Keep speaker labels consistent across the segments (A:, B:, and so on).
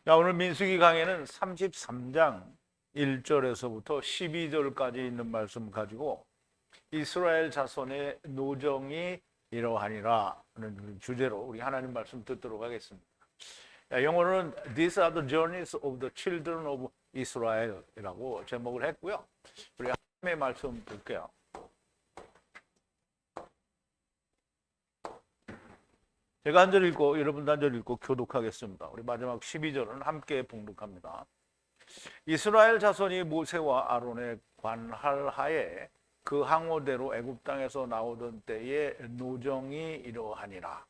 A: 자, 오늘 민수기 강해는 33장 1절에서부터 12절까지 있는 말씀 가지고 이스라엘 자손의 노정이 이러하니라 하는 주제로 우리 하나님 말씀 듣도록 하겠습니다. 자, 영어로는 These are the journeys of the children of Israel이라고 제목을 했고요. 우리 하나님의 말씀 볼게요. 제가 한 절 읽고 여러분도 한 절 읽고 교독하겠습니다. 우리 마지막 12절은 함께 봉독합니다. 이스라엘 자손이 모세와 아론의 관할하에 그 항오대로 애굽 땅에서 나오던 때에 노정이 이러하니라.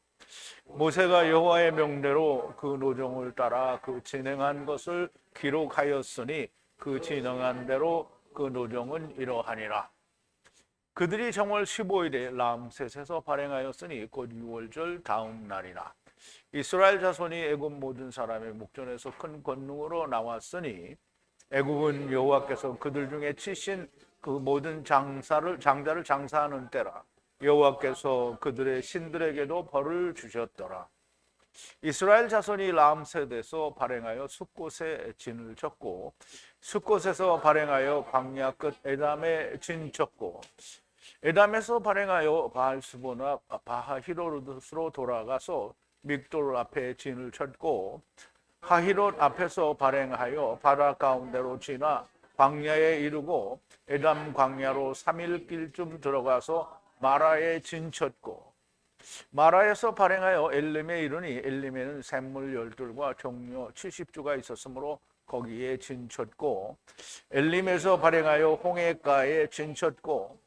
A: 모세가 여호와의 명대로 그 노정을 따라 그 진행한 것을 기록하였으니 그 진행한 대로 그 노정은 이러하니라. 그들이 정월 15일에 람셋에서 발행하였으니 곧 6월절 다음 날이라. 이스라엘 자손이 애굽 모든 사람의 목전에서 큰 권능으로 나왔으니 애굽은 여호와께서 그들 중에 치신 그 모든 장자를 장사하는 때라. 여호와께서 그들의 신들에게도 벌을 주셨더라. 이스라엘 자손이 람셋에서 발행하여 숫곳에 진을 쳤고 숫곳에서 발행하여 광야 끝 에담에 진 쳤고 에담에서 발행하여 바알스보나 바하히롯으로 돌아가서 믹돌 앞에 진을 쳤고 하히롯 앞에서 발행하여 바다 가운데로 지나 광야에 이르고 에담 광야로 3일 길쯤 들어가서 마라에 진 쳤고 마라에서 발행하여 엘림에 이르니 엘림에는 샘물 12과 종려 70주가 있었으므로 거기에 진 쳤고 엘림에서 발행하여 홍해가에 진 쳤고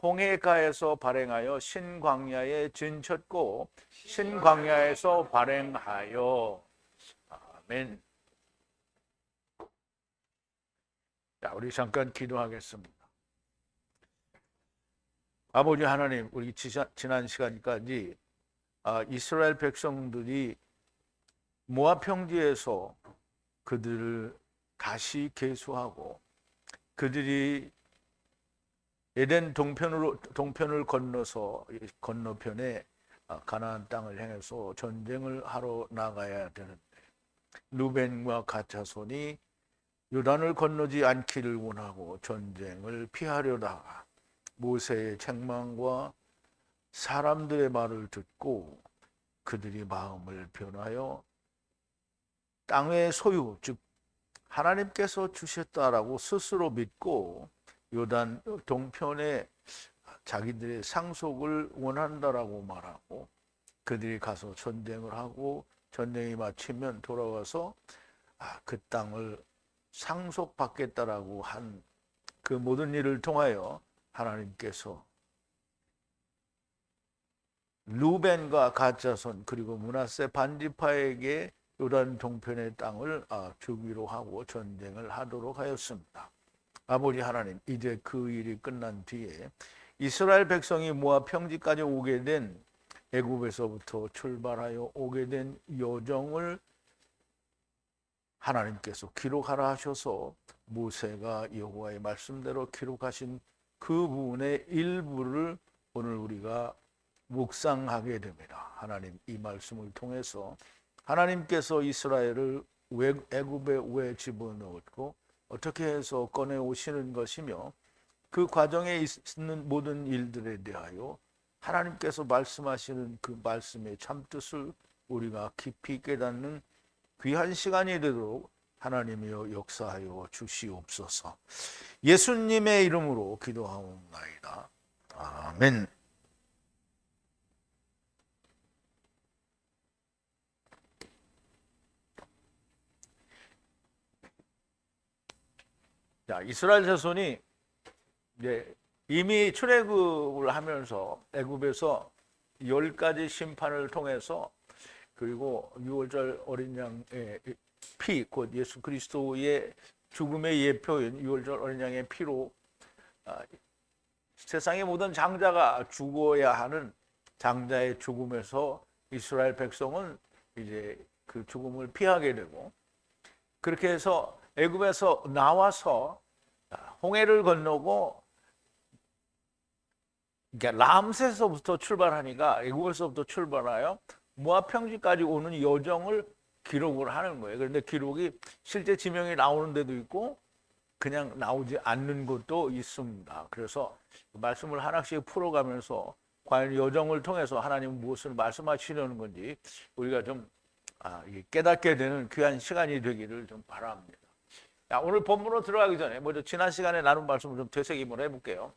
A: 홍해가에서 발행하여 신광야에 진 쳤고 신광야에서 발행하여 아멘. 자, 우리 잠깐 기도하겠습니다. 아버지 하나님, 우리 지난 시간까지 이스라엘 백성들이 모압 평지에서 그들을 다시 계수하고 그들이 에덴 동편을 건너서 건너편에 가나안 땅을 향해서 전쟁을 하러 나가야 되는데 루벤과 갓 자손이 요단을 건너지 않기를 원하고 전쟁을 피하려다가 모세의 책망과 사람들의 말을 듣고 그들이 마음을 변하여 땅의 소유, 즉 하나님께서 주셨다라고 스스로 믿고 요단 동편에 자기들의 상속을 원한다라고 말하고 그들이 가서 전쟁을 하고 전쟁이 마치면 돌아와서 그 땅을 상속받겠다라고 한 그 모든 일을 통하여 하나님께서 루벤과 갓 자손 그리고 므낫세 반지파에게 요단 동편의 땅을 주기로 하고 전쟁을 하도록 하였습니다. 아버지 하나님, 이제 그 일이 끝난 뒤에 이스라엘 백성이 모압 평지까지 오게 된 애굽에서부터 출발하여 오게 된 여정을 하나님께서 기록하라 하셔서 모세가 여호와의 말씀대로 기록하신 그 부분의 일부를 오늘 우리가 묵상하게 됩니다. 하나님, 이 말씀을 통해서 하나님께서 이스라엘을 애굽에 왜 집어넣었고 어떻게 해서 꺼내 오시는 것이며 그 과정에 있는 모든 일들에 대하여 하나님께서 말씀하시는 그 말씀의 참뜻을 우리가 깊이 깨닫는 귀한 시간이 되도록 하나님이여 역사하여 주시옵소서. 예수님의 이름으로 기도하옵나이다. 아멘. 자, 이스라엘 자손이 이제 이미 출애굽을 하면서 애굽에서 10가지 심판을 통해서 그리고 6월절 어린 양의 피, 곧 예수 그리스도의 죽음의 예표인 6월절 어린 양의 피로 세상의 모든 장자가 죽어야 하는 장자의 죽음에서 이스라엘 백성은 이제 그 죽음을 피하게 되고 그렇게 해서 애굽에서 나와서 홍해를 건너고 그러니까 람셋에서부터 출발하니까 애굽에서부터 출발하여 모압 평지까지 오는 여정을 기록을 하는 거예요. 그런데 기록이 실제 지명이 나오는 데도 있고 그냥 나오지 않는 것도 있습니다. 그래서 말씀을 하나씩 풀어가면서 과연 여정을 통해서 하나님은 무엇을 말씀하시려는 건지 우리가 좀 깨닫게 되는 귀한 시간이 되기를 좀 바랍니다. 자, 오늘 본문으로 들어가기 전에 먼저 지난 시간에 나눈 말씀을 좀 되새김을 해볼게요.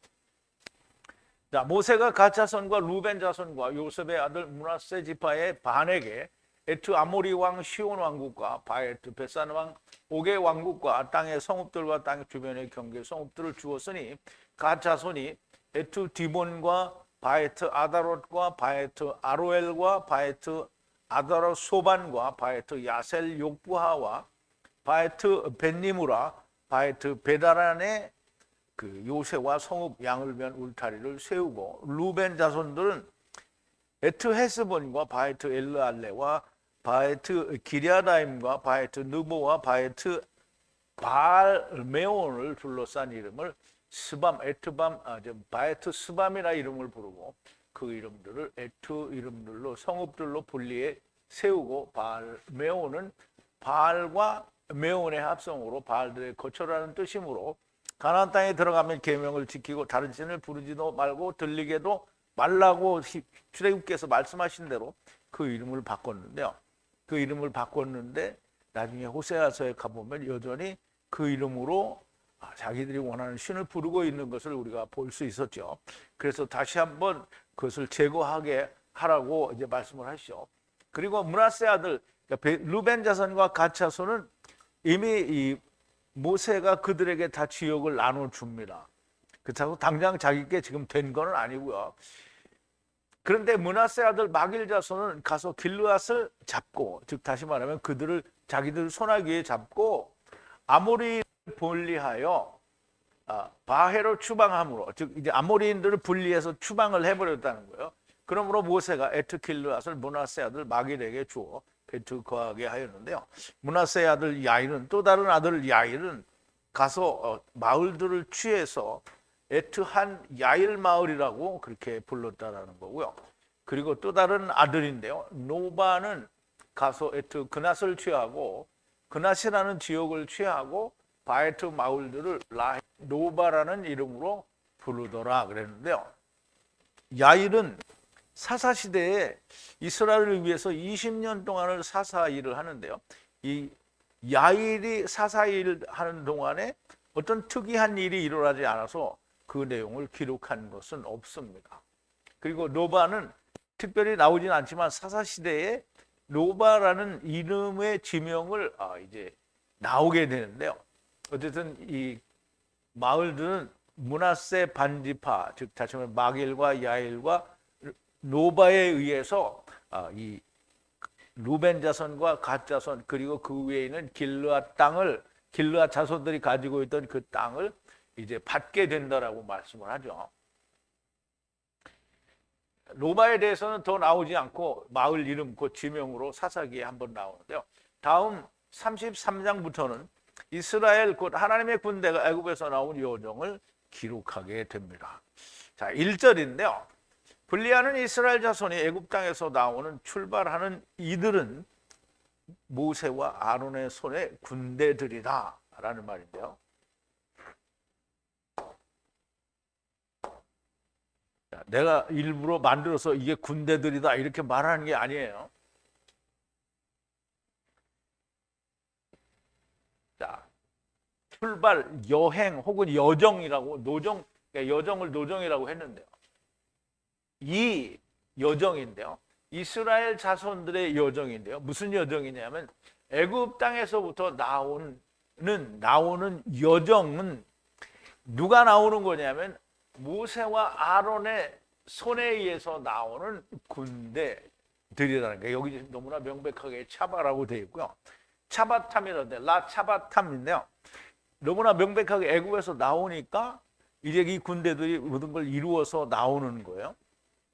A: 자, 모세가 갓 자손과 루벤 자손과 요셉의 아들 므낫세 지파의 반에게 에트 아모리 왕 시온 왕국과 바에트 베산 왕 옥의 왕국과 땅의 성읍들과 땅 주변의 경계 성읍들을 주었으니 갓 자손이 에트 디본과 바에트 아다롯과 바에트 아로엘과 바에트 아다롯 소반과 바에트 야셀 욕부하와 바에트 벤니무라 바에트 베다란의 그 요새와 성읍 양을면 울타리를 세우고 루벤 자손들은 에트 헤스본과 바에트 엘르알레와 바에트 기랴다임과 바에트 느보와 바에트 바알메온을 둘러싼 이름을 스밤 에트밤 바에트 스밤이라 이름을 부르고 그 이름들을 에트 이름들로 성읍들로 분리해 세우고 바알메온은 바알과 메온의 합성으로 바알들의 거처라는 뜻이므로 가나안 땅에 들어가면 계명을 지키고 다른 신을 부르지도 말고 들리게도 말라고 출애굽께서 말씀하신 대로 그 이름을 바꿨는데요. 그 이름을 바꿨는데 나중에 호세아서에 가보면 여전히 그 이름으로 자기들이 원하는 신을 부르고 있는 것을 우리가 볼 수 있었죠. 그래서 다시 한번 그것을 제거하게 하라고 이제 말씀을 하시죠. 그리고 므낫세 아들 루벤 자손과 갓 자손은 이미 이 모세가 그들에게 다 지역을 나눠줍니다. 그렇다고 당장 자기께 지금 된 건 아니고요. 그런데 므낫세 아들 마길 자손은 가서 길르앗을 잡고, 즉 다시 말하면 그들을 자기들 손아귀에 잡고 아모리를 분리하여 바헤로 추방함으로, 즉 이제 아모리인들을 분리해서 추방을 해버렸다는 거예요. 그러므로 모세가 에트 길르앗을 므낫세 아들 마길에게 주어 베트 거하게 하였는데요. 므낫세 아들 야일은 또 다른 아들 야일은 가서 마을들을 취해서 에트한 야일 마을이라고 그렇게 불렀다라는 거고요. 그리고 또 다른 아들인데요. 노바는 가서 에트 그낫을 취하고 그낫이라는 지역을 취하고 바에트 마을들을 노바라는 이름으로 부르더라 그랬는데요. 야일은 사사시대에 이스라엘을 위해서 20년 동안을 사사 일을 하는데요. 이 야일이 사사 일을 하는 동안에 어떤 특이한 일이 일어나지 않아서 그 내용을 기록한 것은 없습니다. 그리고 노바는 특별히 나오진 않지만 사사시대에 노바라는 이름의 지명을 이제 나오게 되는데요. 어쨌든 이 마을들은 므낫세 반지파, 즉 다시 말하면 마길과 야일과 노바에 의해서 이 루벤 자손과 갓 자손 그리고 그 위에 있는 길르앗 땅을 길르앗 자손들이 가지고 있던 그 땅을 이제 받게 된다라고 말씀을 하죠. 노바에 대해서는 더 나오지 않고 마을 이름 그 지명으로 사사기에 한번 나오는데요. 다음 33장부터는 이스라엘 곧 하나님의 군대가 애굽에서 나온 여정을 기록하게 됩니다. 자, 1절인데요. 분리하는 이스라엘 자손이 애굽 땅에서 나오는 출발하는 이들은 모세와 아론의 손의 군대들이다 라는 말인데요. 자, 내가 일부러 만들어서 이게 군대들이다 이렇게 말하는 게 아니에요. 자, 출발, 여행 혹은 여정이라고 노정, 여정을 노정이라고 했는데요. 이 여정인데요. 이스라엘 자손들의 여정인데요. 무슨 여정이냐면 애굽 땅에서부터 나오는 여정은 누가 나오는 거냐면 모세와 아론의 손에 의해서 나오는 군대들이라는 거예요. 여기 너무나 명백하게 차바라고 되어 있고요. 차바탐이라는데 라차바탐인데요. 너무나 명백하게 애굽에서 나오니까 이제 이 군대들이 모든 걸 이루어서 나오는 거예요.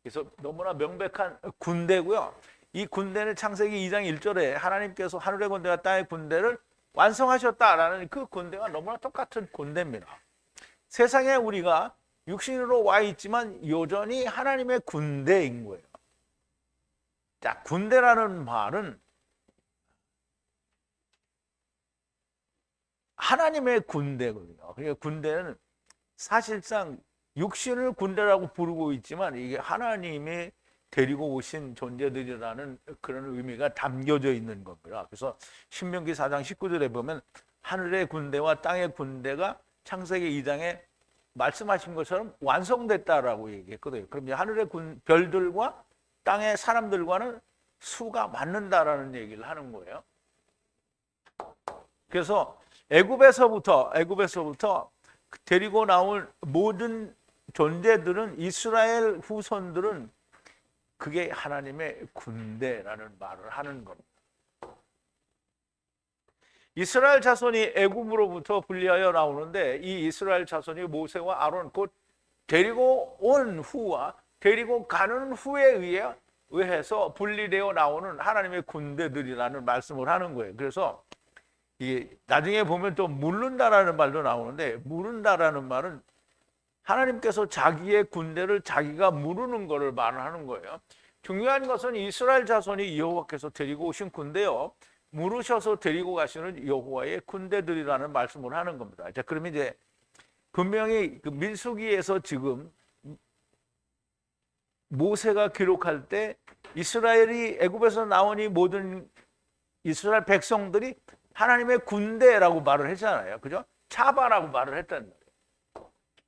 A: 그래서 너무나 명백한 군대고요. 이 군대는 창세기 2장 1절에 하나님께서 하늘의 군대와 땅의 군대를 완성하셨다라는 그 군대가 너무나 똑같은 군대입니다. 세상에 우리가 육신으로 와 있지만 여전히 하나님의 군대인 거예요. 자, 군대라는 말은 하나님의 군대거든요. 그러니까 군대는 사실상 육신을 군대라고 부르고 있지만 이게 하나님이 데리고 오신 존재들이라는 그런 의미가 담겨져 있는 겁니다. 그래서 신명기 4장 19절에 보면 하늘의 군대와 땅의 군대가 창세기 2장에 말씀하신 것처럼 완성됐다라고 얘기했거든요. 그럼 이제 하늘의 별들과 땅의 사람들과는 수가 맞는다라는 얘기를 하는 거예요. 그래서 애굽에서부터 데리고 나온 모든 존재들은, 이스라엘 후손들은 그게 하나님의 군대라는 말을 하는 겁니다. 이스라엘 자손이 애굽으로부터 분리하여 나오는데, 이 이스라엘 자손이 모세와 아론, 곧 데리고 온 후와 데리고 가는 후에 의해서 분리되어 나오는 하나님의 군대들이라는 말씀을 하는 거예요. 그래서 이게 나중에 보면 또 물른다라는 말도 나오는데, 물른다라는 말은 하나님께서 자기의 군대를 자기가 무르는 것을 말하는 거예요. 중요한 것은 이스라엘 자손이 여호와께서 데리고 오신 군대요, 물으셔서 데리고 가시는 여호와의 군대들이라는 말씀을 하는 겁니다. 자, 그러면 이제 분명히 그 민수기에서 지금 모세가 기록할 때 이스라엘이 애굽에서 나오니 모든 이스라엘 백성들이 하나님의 군대라고 말을 했잖아요. 그죠? 차바라고 말을 했단 말이에요.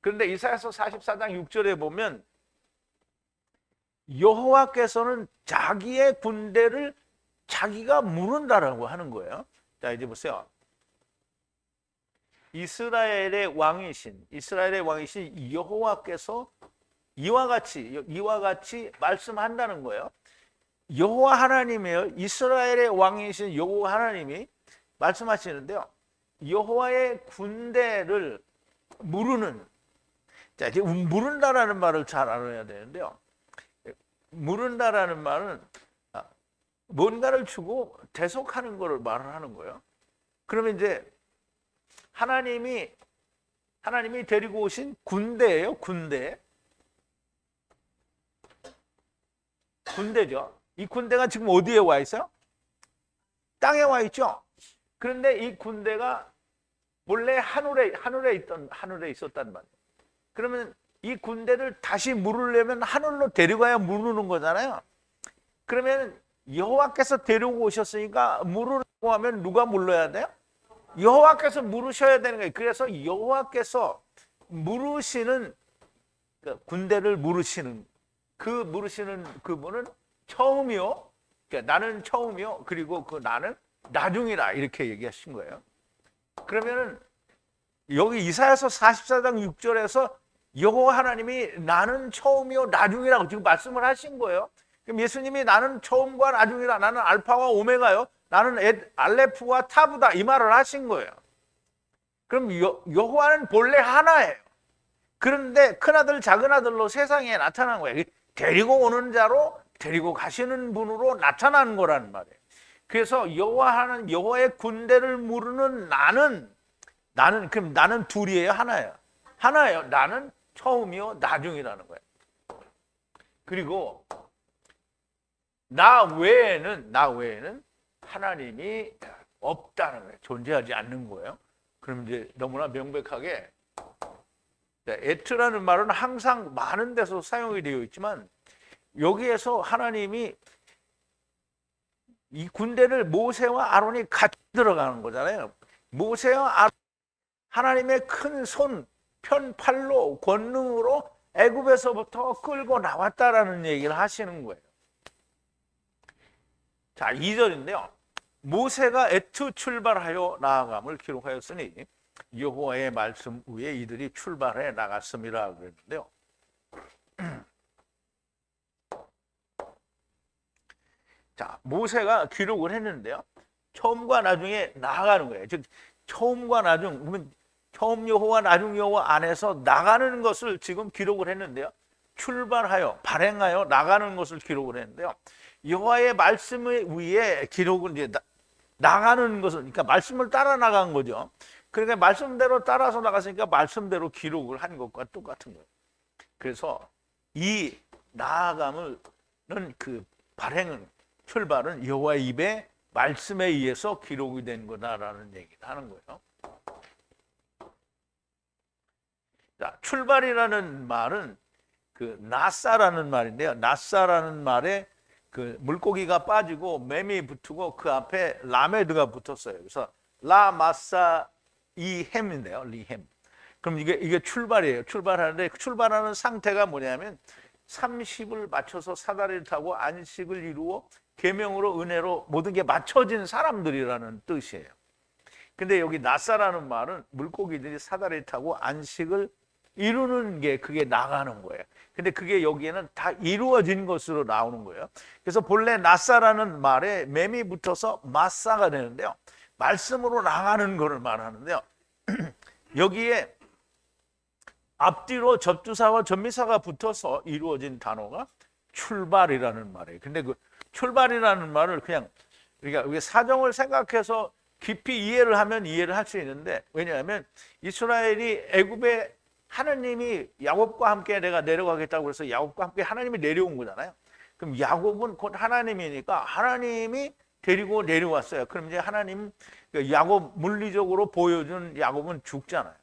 A: 그런데 이사야서 44장 6절에 보면 여호와께서는 자기의 군대를 자기가 무른다라고 하는 거예요. 자, 이제 보세요. 이스라엘의 왕이신 여호와께서 이와 같이 말씀한다는 거예요. 여호와 하나님이에요. 이스라엘의 왕이신 여호와 하나님이 말씀하시는데요. 여호와의 군대를 무르는, 자, 이제 무른다라는 말을 잘 알아야 되는데요. 무른다라는 말은 뭔가를 주고 대속하는 것을 말을 하는 거예요. 그러면 이제 하나님이 데리고 오신 군대예요. 군대죠. 이 군대가 지금 어디에 와 있어요? 땅에 와 있죠. 그런데 이 군대가 원래 하늘에 있었단 말이에요. 그러면 이 군대를 다시 물으려면 하늘로 데려가야 무르는 거잖아요. 그러면 여호와께서 데리고 오셨으니까 물으라고 하면 누가 물러야 돼요? 여호와께서 물으셔야 되는 거예요. 그래서 여호와께서 물으시는, 군대를 물으시는 그분은 처음이요. 그러니까 나는 처음이요. 그리고 그 나는 나중이라, 이렇게 얘기하신 거예요. 그러면은 여기 이사야서 44장 6절에서 여호와 하나님이 나는 처음이요 나중이라고 지금 말씀을 하신 거예요. 그럼 예수님이 나는 처음과 나중이라, 나는 알파와 오메가요, 나는 알레프와 타브다, 이 말을 하신 거예요. 그럼 여호와는 본래 하나예요. 그런데 큰아들 작은아들로 세상에 나타난 거예요. 데리고 오는 자로 데리고 가시는 분으로 나타난 거라는 말이에요. 그래서 여호와의 군대를 무르는 그럼 나는 둘이에요, 하나예요. 나는 처음이요 나중이라는 거예요. 그리고 나 외에는 하나님이 없다는 거예요. 존재하지 않는 거예요. 그럼 이제 너무나 명백하게, 에트라는 말은 항상 많은 데서 사용이 되어 있지만, 여기에서 하나님이 이 군대를 모세와 아론이 같이 들어가는 거잖아요. 모세와 아론, 하나님의 큰 손, 편팔로, 권능으로 애굽에서부터 끌고 나왔다라는 얘기를 하시는 거예요. 자, 2절인데요. 모세가 애투 출발하여 나아감을 기록하였으니 여호와의 말씀 위에 이들이 출발해 나갔음이라 그랬는데요. 자, 모세가 기록을 했는데요. 처음과 나중에 나아가는 거예요. 즉, 처음과 나중, 그러면 처음 여호와 나중 여호와 안에서 나가는 것을 지금 기록을 했는데요. 출발하여, 발행하여 나가는 것을 기록을 했는데요. 여호와의 말씀 위에 기록은 이제 나가는 것을, 그러니까 말씀을 따라 나간 거죠. 그러니까 말씀대로 따라서 나갔으니까 말씀대로 기록을 한 것과 똑같은 거예요. 그래서 이 나아감은, 그 발행은, 출발은 여호와의 입에 말씀에 의해서 기록이 된 거다라는 얘기를 하는 거예요. 자, 출발이라는 말은 그 나사라는 말인데요. 나사라는 말에 그 물고기가 빠지고 맴이 붙고 그 앞에 라메드가 붙었어요. 그래서 라마사 이햄인데요. 리햄. 그럼 이게 출발이에요. 출발하는데 출발하는 상태가 뭐냐면 30을 맞춰서 사다리를 타고 안식을 이루어 계명으로 은혜로 모든 게 맞춰진 사람들이라는 뜻이에요. 근데 여기 나사라는 말은 물고기들이 사다리를 타고 안식을 이루는 게 그게 나가는 거예요. 근데 그게 여기에는 다 이루어진 것으로 나오는 거예요. 그래서 본래 나사라는 말에 맴이 붙어서 마사가 되는데요. 말씀으로 나가는 것을 말하는데요. 여기에 앞뒤로 접두사와 전미사가 붙어서 이루어진 단어가 출발이라는 말이에요. 근데 그 출발이라는 말을 그냥 우리가 사정을 생각해서 깊이 이해를 하면 이해를 할 수 있는데, 왜냐하면 이스라엘이 애굽에 하나님이 야곱과 함께 내가 내려가겠다고 해서 야곱과 함께 하나님이 내려온 거잖아요. 그럼 야곱은 곧 하나님이니까 하나님이 데리고 내려왔어요. 그럼 이제 하나님 야곱 물리적으로 보여준 야곱은 죽잖아요.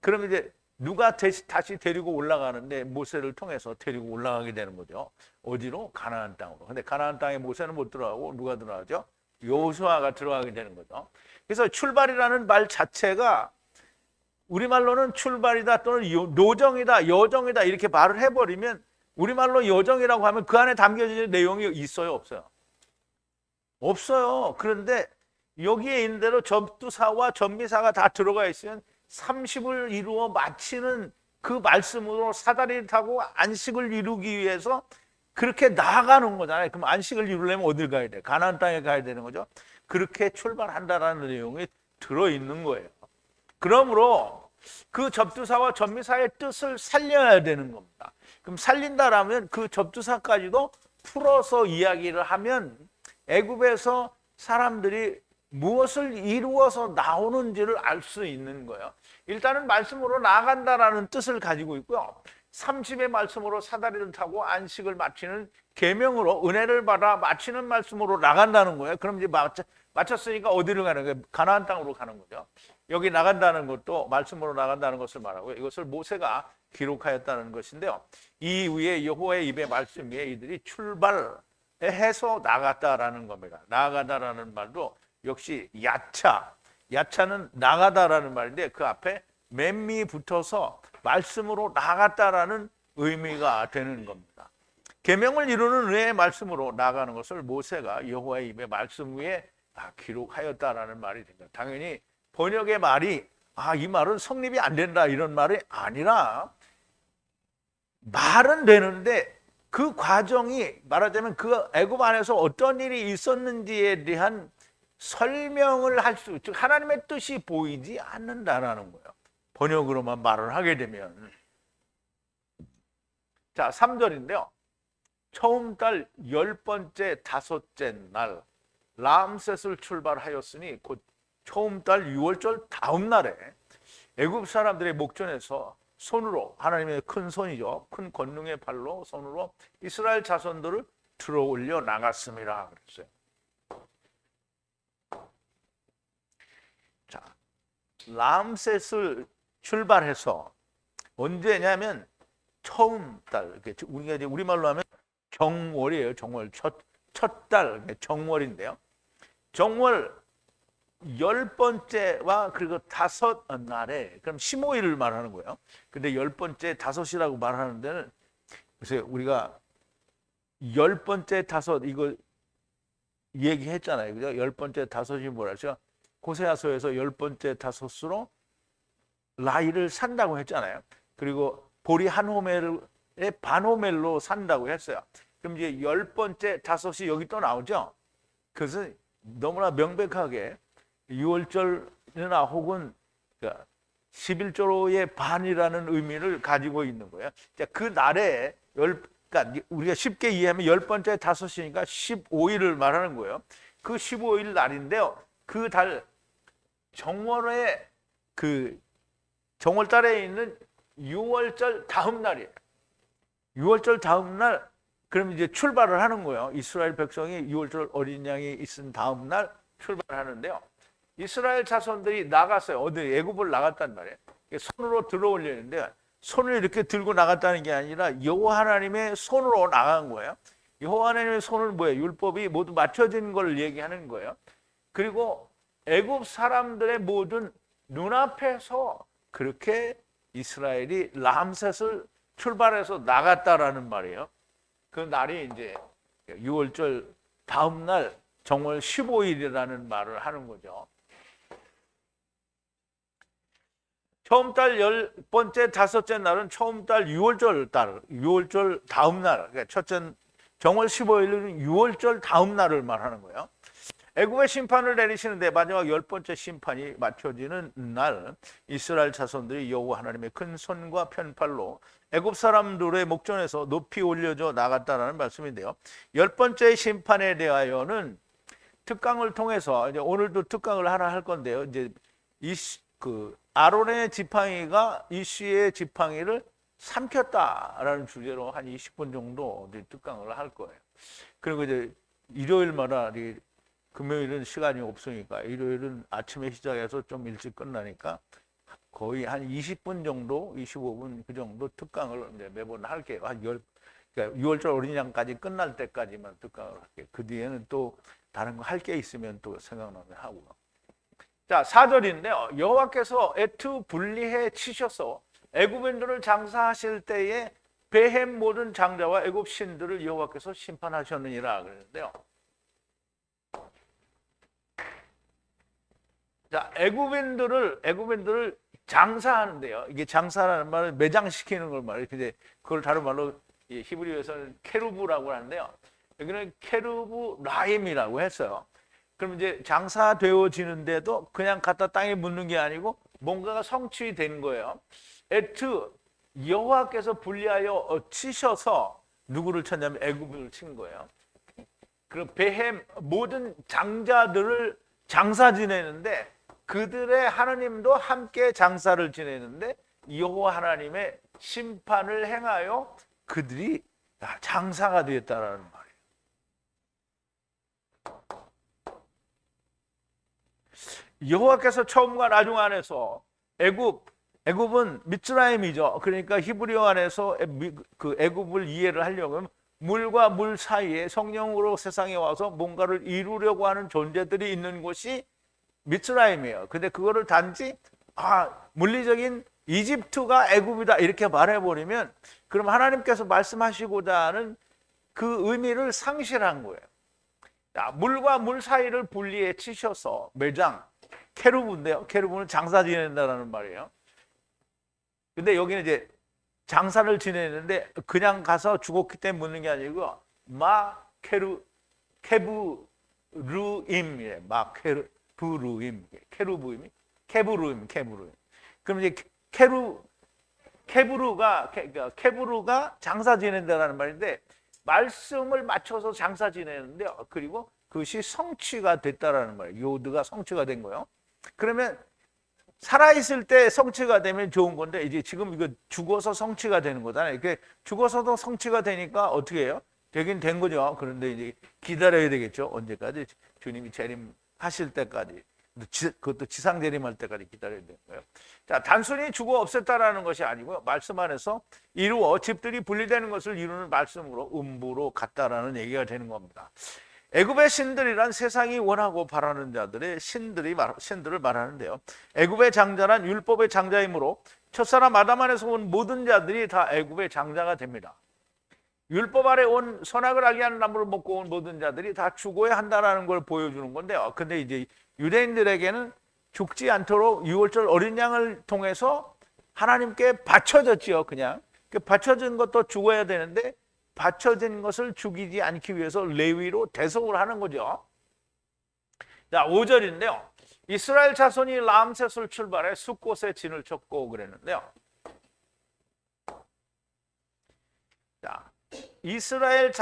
A: 그럼 이제 누가 다시 데리고 올라가는데 모세를 통해서 데리고 올라가게 되는 거죠. 어디로? 가나안 땅으로. 근데 가나안 땅에 모세는 못 들어가고 누가 들어가죠? 여호수아가 들어가게 되는 거죠. 그래서 출발이라는 말 자체가 우리말로는 출발이다 또는 노정이다, 여정이다 이렇게 말을 해버리면, 우리말로 여정이라고 하면 그 안에 담겨진 내용이 있어요, 없어요? 없어요. 그런데 여기에 있는 대로 접두사와 전미사가 다 들어가 있으면 30을 이루어 마치는 그 말씀으로 사다리를 타고 안식을 이루기 위해서 그렇게 나아가는 거잖아요. 그럼 안식을 이루려면 어딜 가야 돼? 가나안 땅에 가야 되는 거죠. 그렇게 출발한다라는 내용이 들어있는 거예요. 그러므로 그 접두사와 전미사의 뜻을 살려야 되는 겁니다. 그럼 살린다라면 그 접두사까지도 풀어서 이야기를 하면 애굽에서 사람들이 무엇을 이루어서 나오는지를 알 수 있는 거예요. 일단은 말씀으로 나아간다라는 뜻을 가지고 있고요. 30의 말씀으로 사다리를 타고 안식을 마치는 계명으로 은혜를 받아 마치는 말씀으로 나간다는 거예요. 그럼 이제 마쳤으니까 어디로 가는 거예요? 가나안 땅으로 가는 거죠. 여기 나간다는 것도 말씀으로 나간다는 것을 말하고, 이것을 모세가 기록하였다는 것인데요. 이 위에 여호와의 입의 말씀 위에 이들이 출발해서 나갔다라는 겁니다. 나가다라는 말도 역시 야차는 나가다라는 말인데 그 앞에 맴이 붙어서 말씀으로 나갔다라는 의미가 되는 겁니다. 계명을 이루는 은혜의 말씀으로 나가는 것을 모세가 여호와의 입의 말씀 위에 기록하였다라는 말이 됩니다. 당연히 번역의 말이 이 말은 성립이 안 된다 이런 말이 아니라, 말은 되는데 그 과정이 말하자면 그 애굽 안에서 어떤 일이 있었는지에 대한 설명을 할 수, 즉 하나님의 뜻이 보이지 않는다라는 거예요. 번역으로만 말을 하게 되면. 자, 3절인데요. 처음 달 10번째 다섯째 날 람셋을 출발하였으니 곧 처음 달 6월절 다음 날에 애굽 사람들의 목전에서 손으로, 하나님의 큰 손이죠, 큰 권능의 발로 손으로 이스라엘 자손들을 들어 올려 나갔습니다. 그랬어요. 자, 람셋을 출발해서 언제냐면 처음 달, 우리가 이제 우리말로 하면 정월이에요. 정월, 첫 달, 정월인데요. 정월 10번째와 그리고 다섯 날에, 그럼 15일을 말하는 거예요. 근데 10번째 다섯이라고 말하는 데는, 그래서 우리가 10번째 다섯 이거 얘기했잖아요. 그죠? 10번째 다섯이 뭐라죠? 호세아서에서 10번째 다섯으로 라이를 산다고 했잖아요. 그리고 보리 한 호멜의 반 호멜로 산다고 했어요. 그럼 이제 10번째 다섯이 여기 또 나오죠. 그래서 너무나 명백하게 6월절이나 혹은 11조의 반이라는 의미를 가지고 있는 거예요. 그 날에 그러니까 우리가 쉽게 이해하면 10번째 다섯이니까 15일을 말하는 거예요. 그 15일 날인데요. 그 달 정월에 정월달에 있는 6월절 다음 날이에요. 6월절 다음 날, 그럼 이제 출발을 하는 거예요. 이스라엘 백성이 6월절 어린 양이 있은 다음 날 출발하는데요. 이스라엘 자손들이 나갔어요. 어디 애굽을 나갔단 말이에요. 손으로 들어올리는데 손을 이렇게 들고 나갔다는 게 아니라 여호와 하나님의 손으로 나간 거예요. 여호와 하나님의 손은 뭐예요? 율법이 모두 맞춰진 걸 얘기하는 거예요. 그리고 애굽 사람들의 모든 눈앞에서 그렇게 이스라엘이 람셋을 출발해서 나갔다라는 말이에요. 그 날이 이제 6월절 다음 날 정월 15일이라는 말을 하는 거죠. 처음 달 10번째, 다섯째 날은 처음 달 6월절 다음 날, 그러니까 첫째 정월 15일은 6월절 다음 날을 말하는 거예요. 애굽의 심판을 내리시는데 마지막 10번째 심판이 맞춰지는 날 이스라엘 자손들이 여호와 하나님의 큰 손과 편팔로 애굽 사람들의 목전에서 높이 올려져 나갔다라는 말씀인데요. 10번째 심판에 대하여는 특강을 통해서 이제 오늘도 특강을 하나 할 건데요. 이제 아론의 지팡이가 이씨의 지팡이를 삼켰다라는 주제로 한 20분 정도 특강을 할 거예요. 그리고 이제 일요일마다 금요일은 시간이 없으니까 일요일은 아침에 시작해서 좀 일찍 끝나니까 거의 한 20분 정도, 25분 그 정도 특강을 이제 매번 할게요. 그러니까 6월절 어린 양까지 끝날 때까지만 특강을 할게요. 그 뒤에는 또 다른 거 할 게 있으면 또 생각나면 하고요. 자, 4절인데요. 여호와께서 애투 분리해 치셔서 애굽인들을 장사하실 때에 베hem 모든 장자와 애굽 신들을 여호와께서 심판하셨느니라 그랬는데요. 자, 애굽인들을 장사하는데요. 이게 장사라는 말은 매장시키는 걸 말해요. 근데 그걸 다른 말로 히브리어에서는 케루브라고 하는데요. 여기는 케루브 라임이라고 했어요. 그럼 이제 장사되어지는데도 그냥 갖다 땅에 묻는 게 아니고 뭔가가 성취된 거예요. 에트 여호와께서 분리하여 치셔서 누구를 쳤냐면 애굽을 친 거예요. 그럼 베hem 모든 장자들을 장사 지내는데 그들의 하나님도 함께 장사를 지내는데 여호와 하나님의 심판을 행하여 그들이 장사가 되었다라는 말이에요. 여호와께서 처음과 나중 안에서 애굽은 미츠라임이죠. 그러니까 히브리어 안에서 그 애굽을 이해를 하려고 하면 물과 물 사이에 성령으로 세상에 와서 뭔가를 이루려고 하는 존재들이 있는 곳이 미츠라임이에요. 근데 그거를 단지 물리적인 이집트가 애굽이다 이렇게 말해버리면 그럼 하나님께서 말씀하시고자 하는 그 의미를 상실한 거예요. 자, 물과 물 사이를 분리해 치셔서 매장 케루브인데요. 케루브는 장사 지낸다라는 말이에요. 근데 여기는 이제 장사를 지내는데 그냥 가서 죽었기 때문에 묻는 게 아니고 케부루임이에요. 케부루임. 그럼 이제 케부루가 장사 지낸다라는 말인데 말씀을 맞춰서 장사 지내는데요. 그리고 그것이 성취가 됐다라는 말이에요. 요드가 성취가 된 거예요. 그러면 살아있을 때 성취가 되면 좋은 건데 이제 지금 이거 죽어서 성취가 되는 거잖아요. 이게 죽어서도 성취가 되니까 어떻게 해요? 되긴 된 거죠. 그런데 이제 기다려야 되겠죠. 언제까지? 주님이 재림하실 때까지. 그것도 지상 재림할 때까지 기다려야 되는 거예요. 자, 단순히 죽어 없앴다라는 것이 아니고요. 말씀 안에서 이루어 집들이 분리되는 것을 이루는 말씀으로 음부로 갔다라는 얘기가 되는 겁니다. 애굽의 신들이란 세상이 원하고 바라는 자들의 신들을 말하는데요. 애굽의 장자란 율법의 장자이므로 첫사람 아담 안에서 온 모든 자들이 다 애굽의 장자가 됩니다. 율법 아래 온 선악을 알게 하는 나무를 먹고 온 모든 자들이 다 죽어야 한다는 걸 보여주는 건데요. 근데 이제 유대인들에게는 죽지 않도록 6월절 어린 양을 통해서 하나님께 바쳐졌지요. 그냥 바쳐진 것도 죽어야 되는데 바쳐진 것을 죽이지 않기 위해서 레위로 대속을 하는 거죠. 자, 5절인데요. 이스라엘 자손이 람셋을 출발해 숫곳에 진을 쳤고 그랬는데요. 자, 이스라엘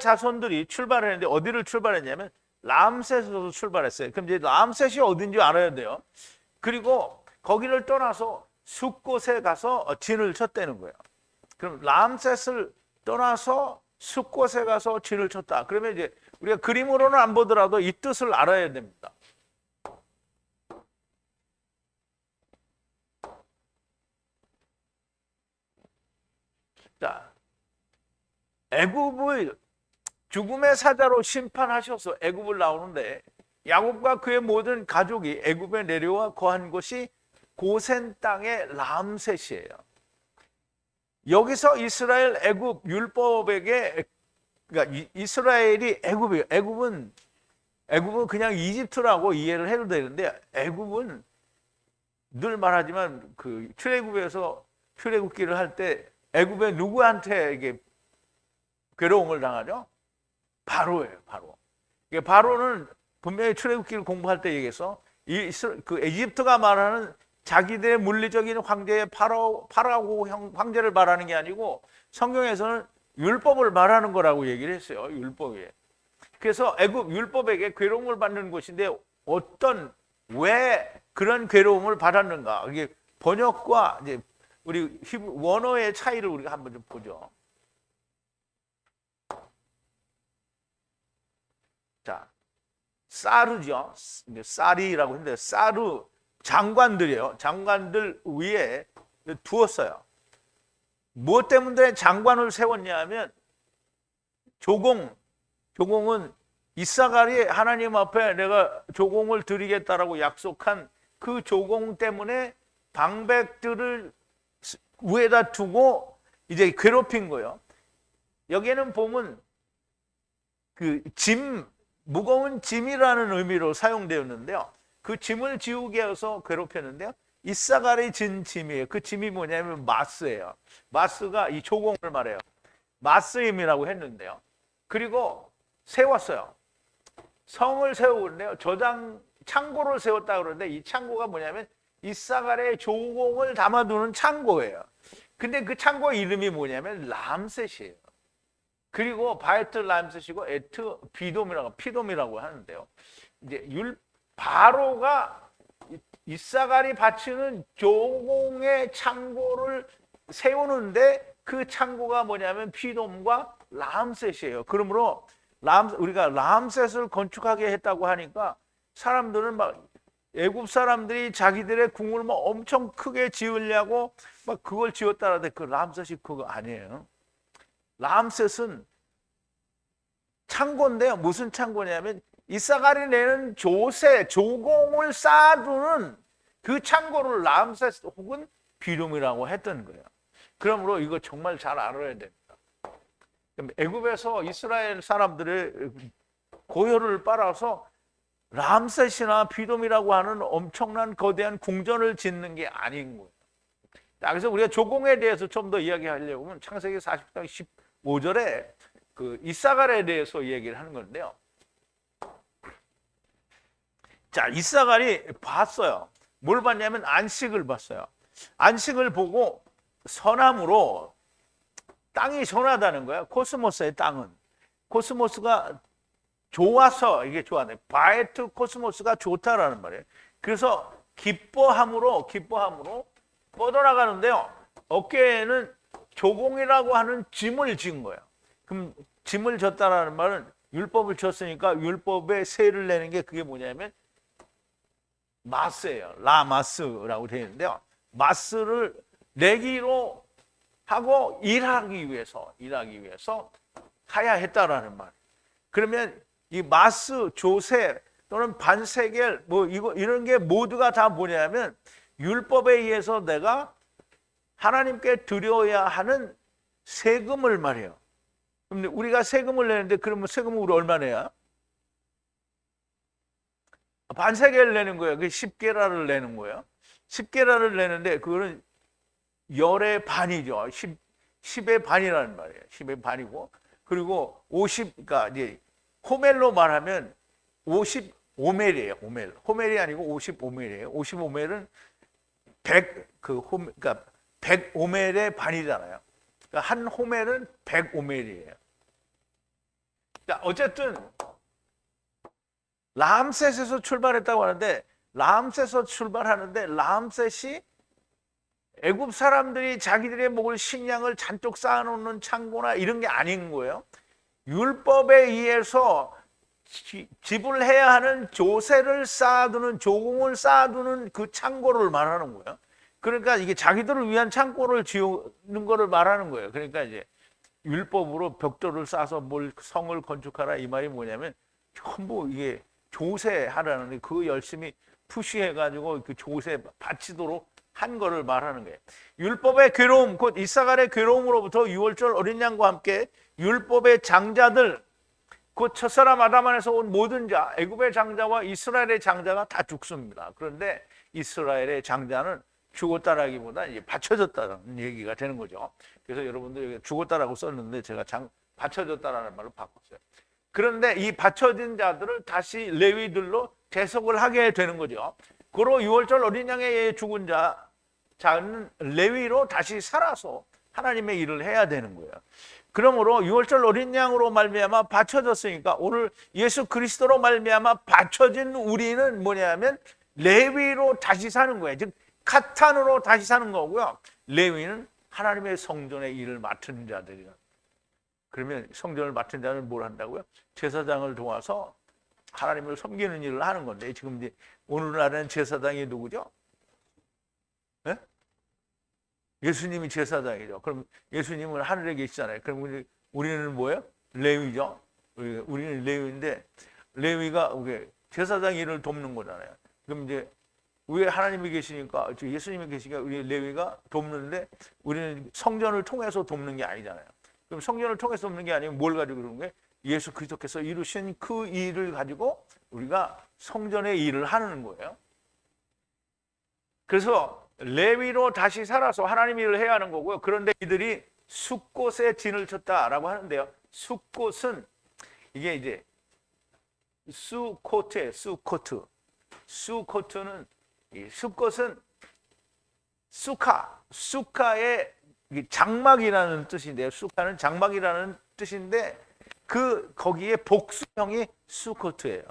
A: 자손들이 출발했는데 어디를 출발했냐면 람셋으로 출발했어요. 그럼 이제 람셋이 어딘지 알아야 돼요. 그리고 거기를 떠나서 숫곳에 가서 진을 쳤다는 거예요. 그럼 람셋을 떠나서 숫곳에 가서 진을 쳤다. 그러면 이제 우리가 그림으로는 안 보더라도 이 뜻을 알아야 됩니다. 애굽을 죽음의 사자로 심판하셔서 애굽을 나오는데 야곱과 그의 모든 가족이 애굽에 내려와 거한 곳이 고센 땅의 람셋이에요. 여기서 이스라엘 애굽 율법에게, 그러니까 이스라엘이 애굽이에요. 애굽은 그냥 이집트라고 이해를 해도 되는데, 애굽은 늘 말하지만 그 출애굽에서 출애굽기를 할 때 애굽의 누구한테 이게 괴로움을 당하죠? 바로예요. 바로. 바로는 분명히 출애굽기를 공부할 때 얘기해서 그 이집트가 말하는 자기들의 물리적인 황제의 파라오 황제를 말하는 게 아니고 성경에서는 율법을 말하는 거라고 얘기를 했어요. 율법에. 그래서 애굽 율법에게 괴로움을 받는 곳인데 왜 그런 괴로움을 받았는가? 이게 번역과 이제 우리 원어의 차이를 우리가 한번 좀 보죠. 자, 사르죠. 사리라고 했는데 사르 장관들이에요. 장관들 위에 두었어요. 무엇 때문에 장관을 세웠냐 하면 조공은 이사갈이 하나님 앞에 내가 조공을 드리겠다라고 약속한 그 조공 때문에 방백들을 위에다 두고 이제 괴롭힌 거예요. 여기에는 보면 그 무거운 짐이라는 의미로 사용되었는데요. 그 짐을 지우게 해서 괴롭혔는데요. 이사갈이 진 짐이에요. 그 짐이 뭐냐면 마스예요. 마스가 이 조공을 말해요. 마스임이라고 했는데요. 그리고 세웠어요. 성을 세우는데요. 창고를 세웠다 그러는데 이 창고가 뭐냐면 이사갈의 조공을 담아두는 창고예요. 근데 그 창고 이름이 뭐냐면 람셋이에요. 그리고 바에트 람셋이고 에트 피돔이라고 하는데요. 이제 바로가 이사갈이 바치는 조공의 창고를 세우는데 그 창고가 뭐냐면 피돔과 람셋이에요. 그러므로 우리가 람셋을 건축하게 했다고 하니까 사람들은 막 애굽 사람들이 자기들의 궁을 뭐 엄청 크게 지으려고 막 그걸 지었다는데 그 람셋이 그거 아니에요. 람셋은 창고인데요. 무슨 창고냐면 이사갈이 내는 조공을 쌓아두는 그 창고를 람셋 혹은 비lum이라고 했던 거예요. 그러므로 이거 정말 잘 알아야 됩니다. 애굽에서 이스라엘 사람들의 고혈을 빨아서 람셋이나 비lum이라고 하는 엄청난 거대한 궁전을 짓는 게 아닌 거예요. 그래서 우리가 조공에 대해서 좀 더 이야기하려고 하면 창세기 40장 15절에 그 이사갈에 대해서 얘기를 하는 건데요. 자, 이사갈이 봤어요. 뭘 봤냐면 안식을 봤어요. 안식을 보고 선함으로 땅이 선하다는 거예요. 코스모스의 땅은. 코스모스가 좋아서 이게 좋아하네. 바에트 코스모스가 좋다라는 말이에요. 그래서 기뻐함으로 뻗어나가는데요. 어깨에는 조공이라고 하는 짐을 진 거예요. 그럼 짐을 졌다라는 말은 율법을 졌으니까 율법의 세를 내는 게 그게 뭐냐면 마스예요. 라마스라고 되어 있는데요. 마스를 내기로 하고 일하기 위해서 하야 했다라는 말. 그러면 이 마스, 조세 또는 반세겔 뭐 이런 게 모두가 다 뭐냐면 율법에 의해서 내가 하나님께 드려야 하는 세금을 말해요. 근데 우리가 세금을 내는데 그러면 세금을 우리 얼마 내야? 반세겔 내는 거예요. 그 10게라를 내는 거예요. 10게라를 내는데 그거는 열의 반이죠. 10의 반이라는 말이에요. 10의 반이고 그리고 50, 그러니까 이제 호멜로 말하면 55멜이에요. 호멜이 아니고 55멜이에요. 55멜은 100 105멜의 반이잖아요. 그러니까 한 호멜은 105멜이에요. 자, 어쨌든 람셋에서 출발했다고 하는데 람셋에서 출발하는데 람셋이 애굽 사람들이 자기들의 먹을 식량을 잔뜩 쌓아놓는 창고나 이런 게 아닌 거예요. 율법에 의해서 지불해야 하는 조세를 쌓아두는 조공을 쌓아두는 그 창고를 말하는 거예요. 그러니까 이게 자기들을 위한 창고를 지우는 거를 말하는 거예요. 그러니까 이제 율법으로 벽돌을 쌓아서 뭘 성을 건축하라 이 말이 뭐냐면 전부 이게 조세하라는데 그 열심히 푸시해가지고 그 조세 바치도록 한 거를 말하는 거예요. 율법의 괴로움, 곧 이사갈의 괴로움으로부터 유월절 어린 양과 함께 율법의 장자들, 곧 첫사람 아담 안에서 온 모든 자, 애굽의 장자와 이스라엘의 장자가 다 죽습니다. 그런데 이스라엘의 장자는 죽었다라기보다 이제 받쳐졌다는 얘기가 되는 거죠. 그래서 여러분들 여기 죽었다라고 썼는데 제가 받쳐졌다라는 말로 바꿨어요. 그런데 이 받쳐진 자들을 다시 레위들로 대속을 하게 되는 거죠. 고로 유월절 어린 양의 죽은 자는 레위로 다시 살아서 하나님의 일을 해야 되는 거예요. 그러므로 유월절 어린 양으로 말미암아 받쳐졌으니까 오늘 예수 그리스도로 말미암아 받쳐진 우리는 뭐냐면 레위로 다시 사는 거예요. 즉 카탄으로 다시 사는 거고요. 레위는 하나님의 성전의 일을 맡은 자들이에요. 그러면 성전을 맡은 자는 뭘 한다고요? 제사장을 도와서 하나님을 섬기는 일을 하는 건데 지금 이제 오늘날은 제사장이 누구죠? 네? 예수님이 제사장이죠. 그럼 예수님은 하늘에 계시잖아요. 그럼 우리는 뭐예요? 레위죠. 우리는 레위인데 레위가 제사장 일을 돕는 거잖아요. 그럼 이제 왜 하나님이 계시니까 예수님이 계시니까 우리 레위가 돕는데 우리는 성전을 통해서 돕는 게 아니잖아요. 그럼 성전을 통해서 돕는 게 아니면 뭘 가지고 그런 거예요? 예수 그리스도께서 이루신 그 일을 가지고 우리가 성전의 일을 하는 거예요. 그래서 레위로 다시 살아서 하나님 일을 해야 하는 거고요. 그런데 이들이 숫곳에 진을 쳤다라고 하는데요. 숫곳은 이게 이제 수코트예요. 수코트. 수코트는 이 숫곳은 수카의 장막이라는 뜻인데요. 수카는 장막이라는 뜻인데 거기에 복수형이 수코트예요.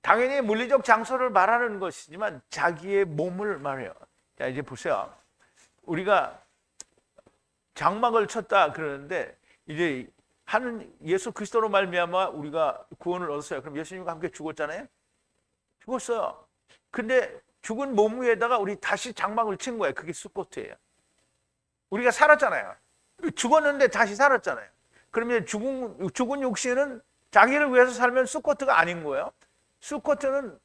A: 당연히 물리적 장소를 말하는 것이지만 자기의 몸을 말해요. 자, 이제 보세요. 우리가 장막을 쳤다 그러는데 이제 하는 예수 그리스도로 말미암아 우리가 구원을 얻었어요. 그럼 예수님과 함께 죽었잖아요. 죽었어요. 근데 죽은 몸 위에다가 우리 다시 장막을 친 거예요. 그게 수코트예요. 우리가 살았잖아요. 죽었는데 다시 살았잖아요. 그러면 죽은 육신은 자기를 위해서 살면 수코트가 아닌 거예요. 수코트는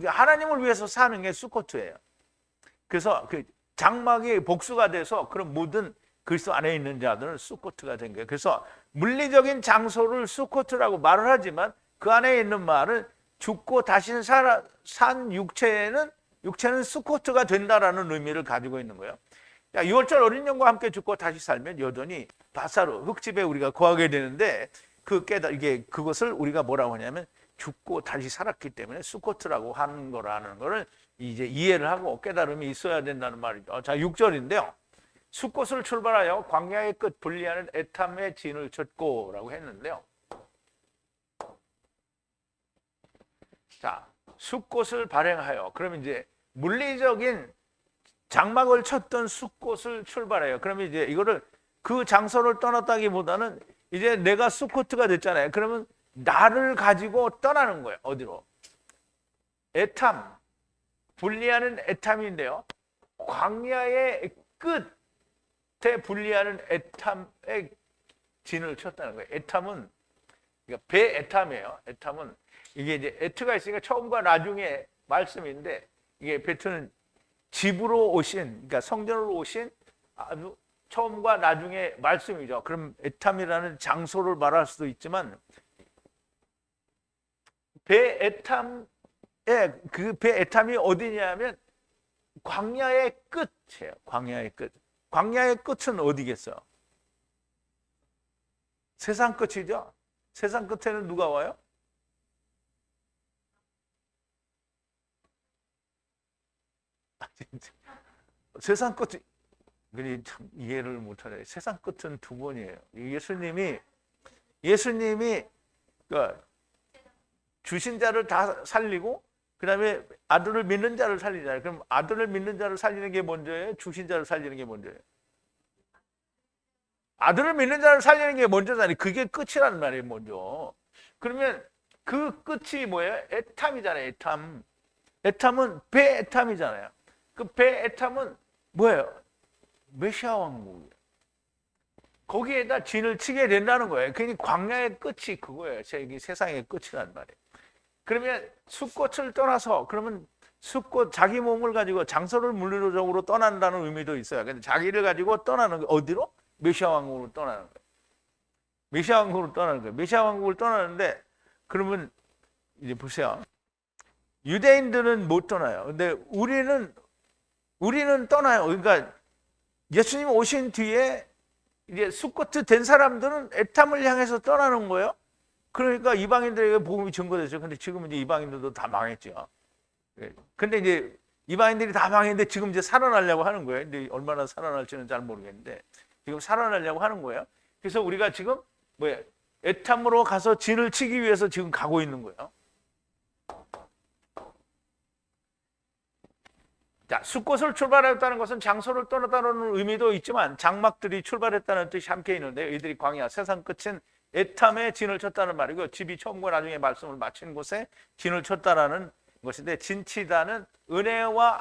A: 하나님을 위해서 사는 게 수코트예요. 그래서 그 장막이 복수가 돼서 그런 모든 그리스도 안에 있는 자들은 수코트가 된 거예요. 그래서 물리적인 장소를 수코트라고 말을 하지만 그 안에 있는 말은 죽고 다시 산 육체는 수코트가 된다라는 의미를 가지고 있는 거예요. 유월절 어린 양과 함께 죽고 다시 살면 여전히 바사로 흙집에 우리가 거하게 되는데 그것을 우리가 뭐라고 하냐면 죽고 다시 살았기 때문에 수코트라고 하는 거라는 거를 이제 이해를 하고 깨달음이 있어야 된다는 말이죠. 자, 6절인데요. 숫곳을 출발하여 광야의 끝 분리하는 에탐의 진을 쳤고라고 했는데요. 자, 숫곳을 발행하여 그러면 이제 물리적인 장막을 쳤던 숫곳을 출발해요. 그러면 이제 이거를 그 장소를 떠났다기보다는 이제 내가 수코트가 됐잖아요. 그러면 나를 가지고 떠나는 거예요. 어디로? 에탐, 분리하는 에탐인데요. 광야의 끝에 분리하는 에탐의 진을 쳤다는 거예요. 에탐은 그러니까 배 에탐이에요. 에탐은 이게 이제 에트가 있으니까 처음과 나중에 말씀인데 이게 베트는 집으로 오신, 그러니까 성전으로 오신 아주 처음과 나중에 말씀이죠. 그럼 에탐이라는 장소를 말할 수도 있지만 배 에탐의 그 배 에탐이 어디냐면 광야의 끝이에요. 광야의 끝. 광야의 끝은 어디겠어요? 세상 끝이죠. 세상 끝에는 누가 와요? 세상 끝이 참 이해를 못하네. 세상 끝은 두 번이에요. 예수님이 주신 자를 다 살리고 그다음에 아들을 믿는 자를 살리잖아요. 그럼 아들을 믿는 자를 살리는 게 먼저예요? 주신 자를 살리는 게 먼저예요? 아들을 믿는 자를 살리는 게 먼저잖아요. 그게 끝이라는 말이에요, 먼저. 그러면 그 끝이 뭐예요? 에탐이잖아요, 에탐. 에탐은 배 에탐이잖아요. 그 배 에탐은 뭐예요? 메시아 왕국이에요. 거기에다 진을 치게 된다는 거예요. 그러니 광야의 끝이 그거예요. 세상의 끝이란 말이에요. 그러면 숫꽃을 떠나서 그러면 숫꽃 자기 몸을 가지고 장소를 물리적으로 떠난다는 의미도 있어요. 근데 자기를 가지고 떠나는 게 어디로? 메시아 왕국으로 떠나는 거예요. 메시아 왕국으로 떠나는 거예요. 메시아 왕국을 떠나는데 그러면 이제 보세요. 유대인들은 못 떠나요. 근데 우리는 떠나요. 그러니까 예수님 오신 뒤에 이제 숫꽃이 된 사람들은 애탐을 향해서 떠나는 거예요. 그러니까 이방인들에게 복음이 전거됐죠. 근데 지금은 이제 이방인들도 다 망했죠. 근데 이제 이방인들이 다 망했는데 지금 이제 살아나려고 하는 거예요. 근데 얼마나 살아날지는 잘 모르겠는데 지금 살아나려고 하는 거예요. 그래서 우리가 지금 뭐야? 애탐으로 가서 진을 치기 위해서 지금 가고 있는 거예요. 자, 숫꽃을 출발했다는 것은 장소를 떠났다는 의미도 있지만 장막들이 출발했다는 뜻이 함께 있는데 이들이 광야 세상 끝인 애탐에 진을 쳤다는 말이고 집이 처음과 나중에 말씀을 마친 곳에 진을 쳤다라는 것인데 진치다는 은혜와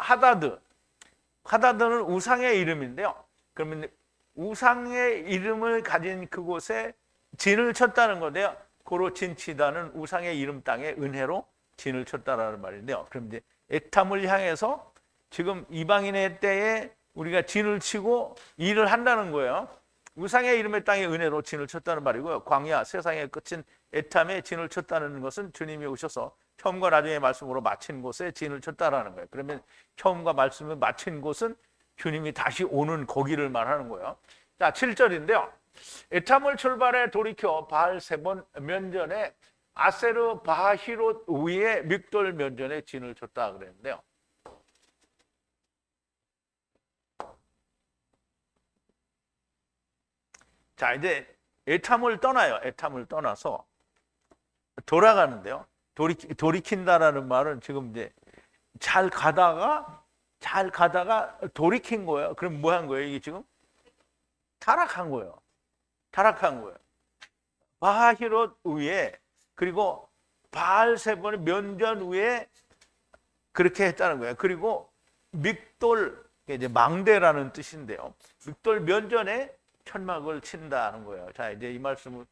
A: 하다드는 우상의 이름인데요. 그러면 우상의 이름을 가진 그곳에 진을 쳤다는 건데요. 고로 진치다는 우상의 이름 땅에 은혜로 진을 쳤다라는 말인데요. 그럼 이제 애탐을 향해서 지금 이방인의 때에 우리가 진을 치고 일을 한다는 거예요. 우상의 이름의 땅에 은혜로 진을 쳤다는 말이고요. 광야 세상의 끝인 애탐에 진을 쳤다는 것은 주님이 오셔서 처음과 나중의 말씀으로 마친 곳에 진을 쳤다라는 거예요. 그러면 처음과 말씀을 마친 곳은 주님이 다시 오는 거기를 말하는 거예요. 자, 7절인데요. 애탐을 출발해 돌이켜 바알 세본 면전에 아세르 바히롯 위에 믹돌 면전에 진을 쳤다 그랬는데요. 자, 이제 애탐을 떠나요. 애탐을 떠나서 돌아가는데요. 돌이킨다라는 말은 지금 이제 잘 가다가 돌이킨 거예요. 그럼 뭐 한 거예요? 이게 지금 타락한 거예요. 타락한 거예요. 바히롯 위에 그리고 바알세본의 면전 위에 그렇게 했다는 거예요. 그리고 믹돌 이제 망대라는 뜻인데요. 믹돌 면전에 천막을 친다는 거예요. 자, 이제 이 말씀을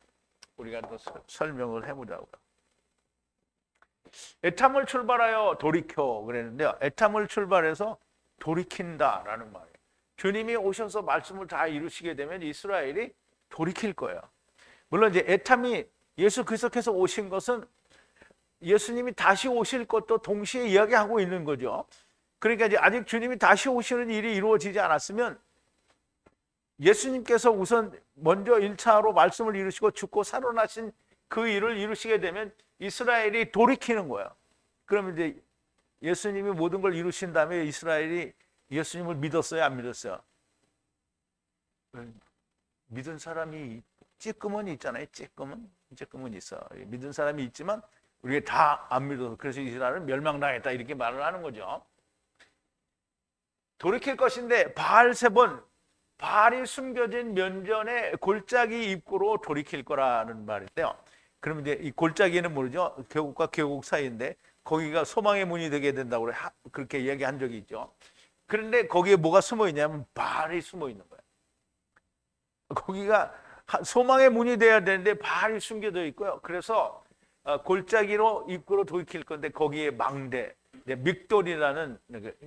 A: 우리가 또 설명을 해보자고요. 애탐을 출발하여 돌이켜 그랬는데요. 애탐을 출발해서 돌이킨다라는 말이에요. 주님이 오셔서 말씀을 다 이루시게 되면 이스라엘이 돌이킬 거예요. 물론 이제 애탐이 예수 그리스도께서 오신 것은 예수님이 다시 오실 것도 동시에 이야기하고 있는 거죠. 그러니까 이제 아직 주님이 다시 오시는 일이 이루어지지 않았으면 예수님께서 우선 먼저 1차로 말씀을 이루시고 죽고 살아나신 그 일을 이루시게 되면 이스라엘이 돌이키는 거예요. 그러면 이제 예수님이 모든 걸 이루신 다음에 이스라엘이 예수님을 믿었어요? 안 믿었어요? 믿은 사람이 찌끔은 있잖아요. 찌끔은 있어. 믿은 사람이 있지만 우리가 다 안 믿어서 그래서 이스라엘은 멸망당했다 이렇게 말을 하는 거죠. 돌이킬 것인데 바알세본 바알이 숨겨진 면전의 골짜기 입구로 돌이킬 거라는 말인데요. 그러면 이제 이 골짜기는 모르죠. 계곡과 계곡 사이인데 거기가 소망의 문이 되게 된다고 그렇게 이야기한 적이 있죠. 그런데 거기에 뭐가 숨어 있냐면 바알이 숨어 있는 거예요. 거기가 소망의 문이 돼야 되는데 바알이 숨겨져 있고요. 그래서 골짜기로 입구로 돌이킬 건데 거기에 망대, 믹돌이라는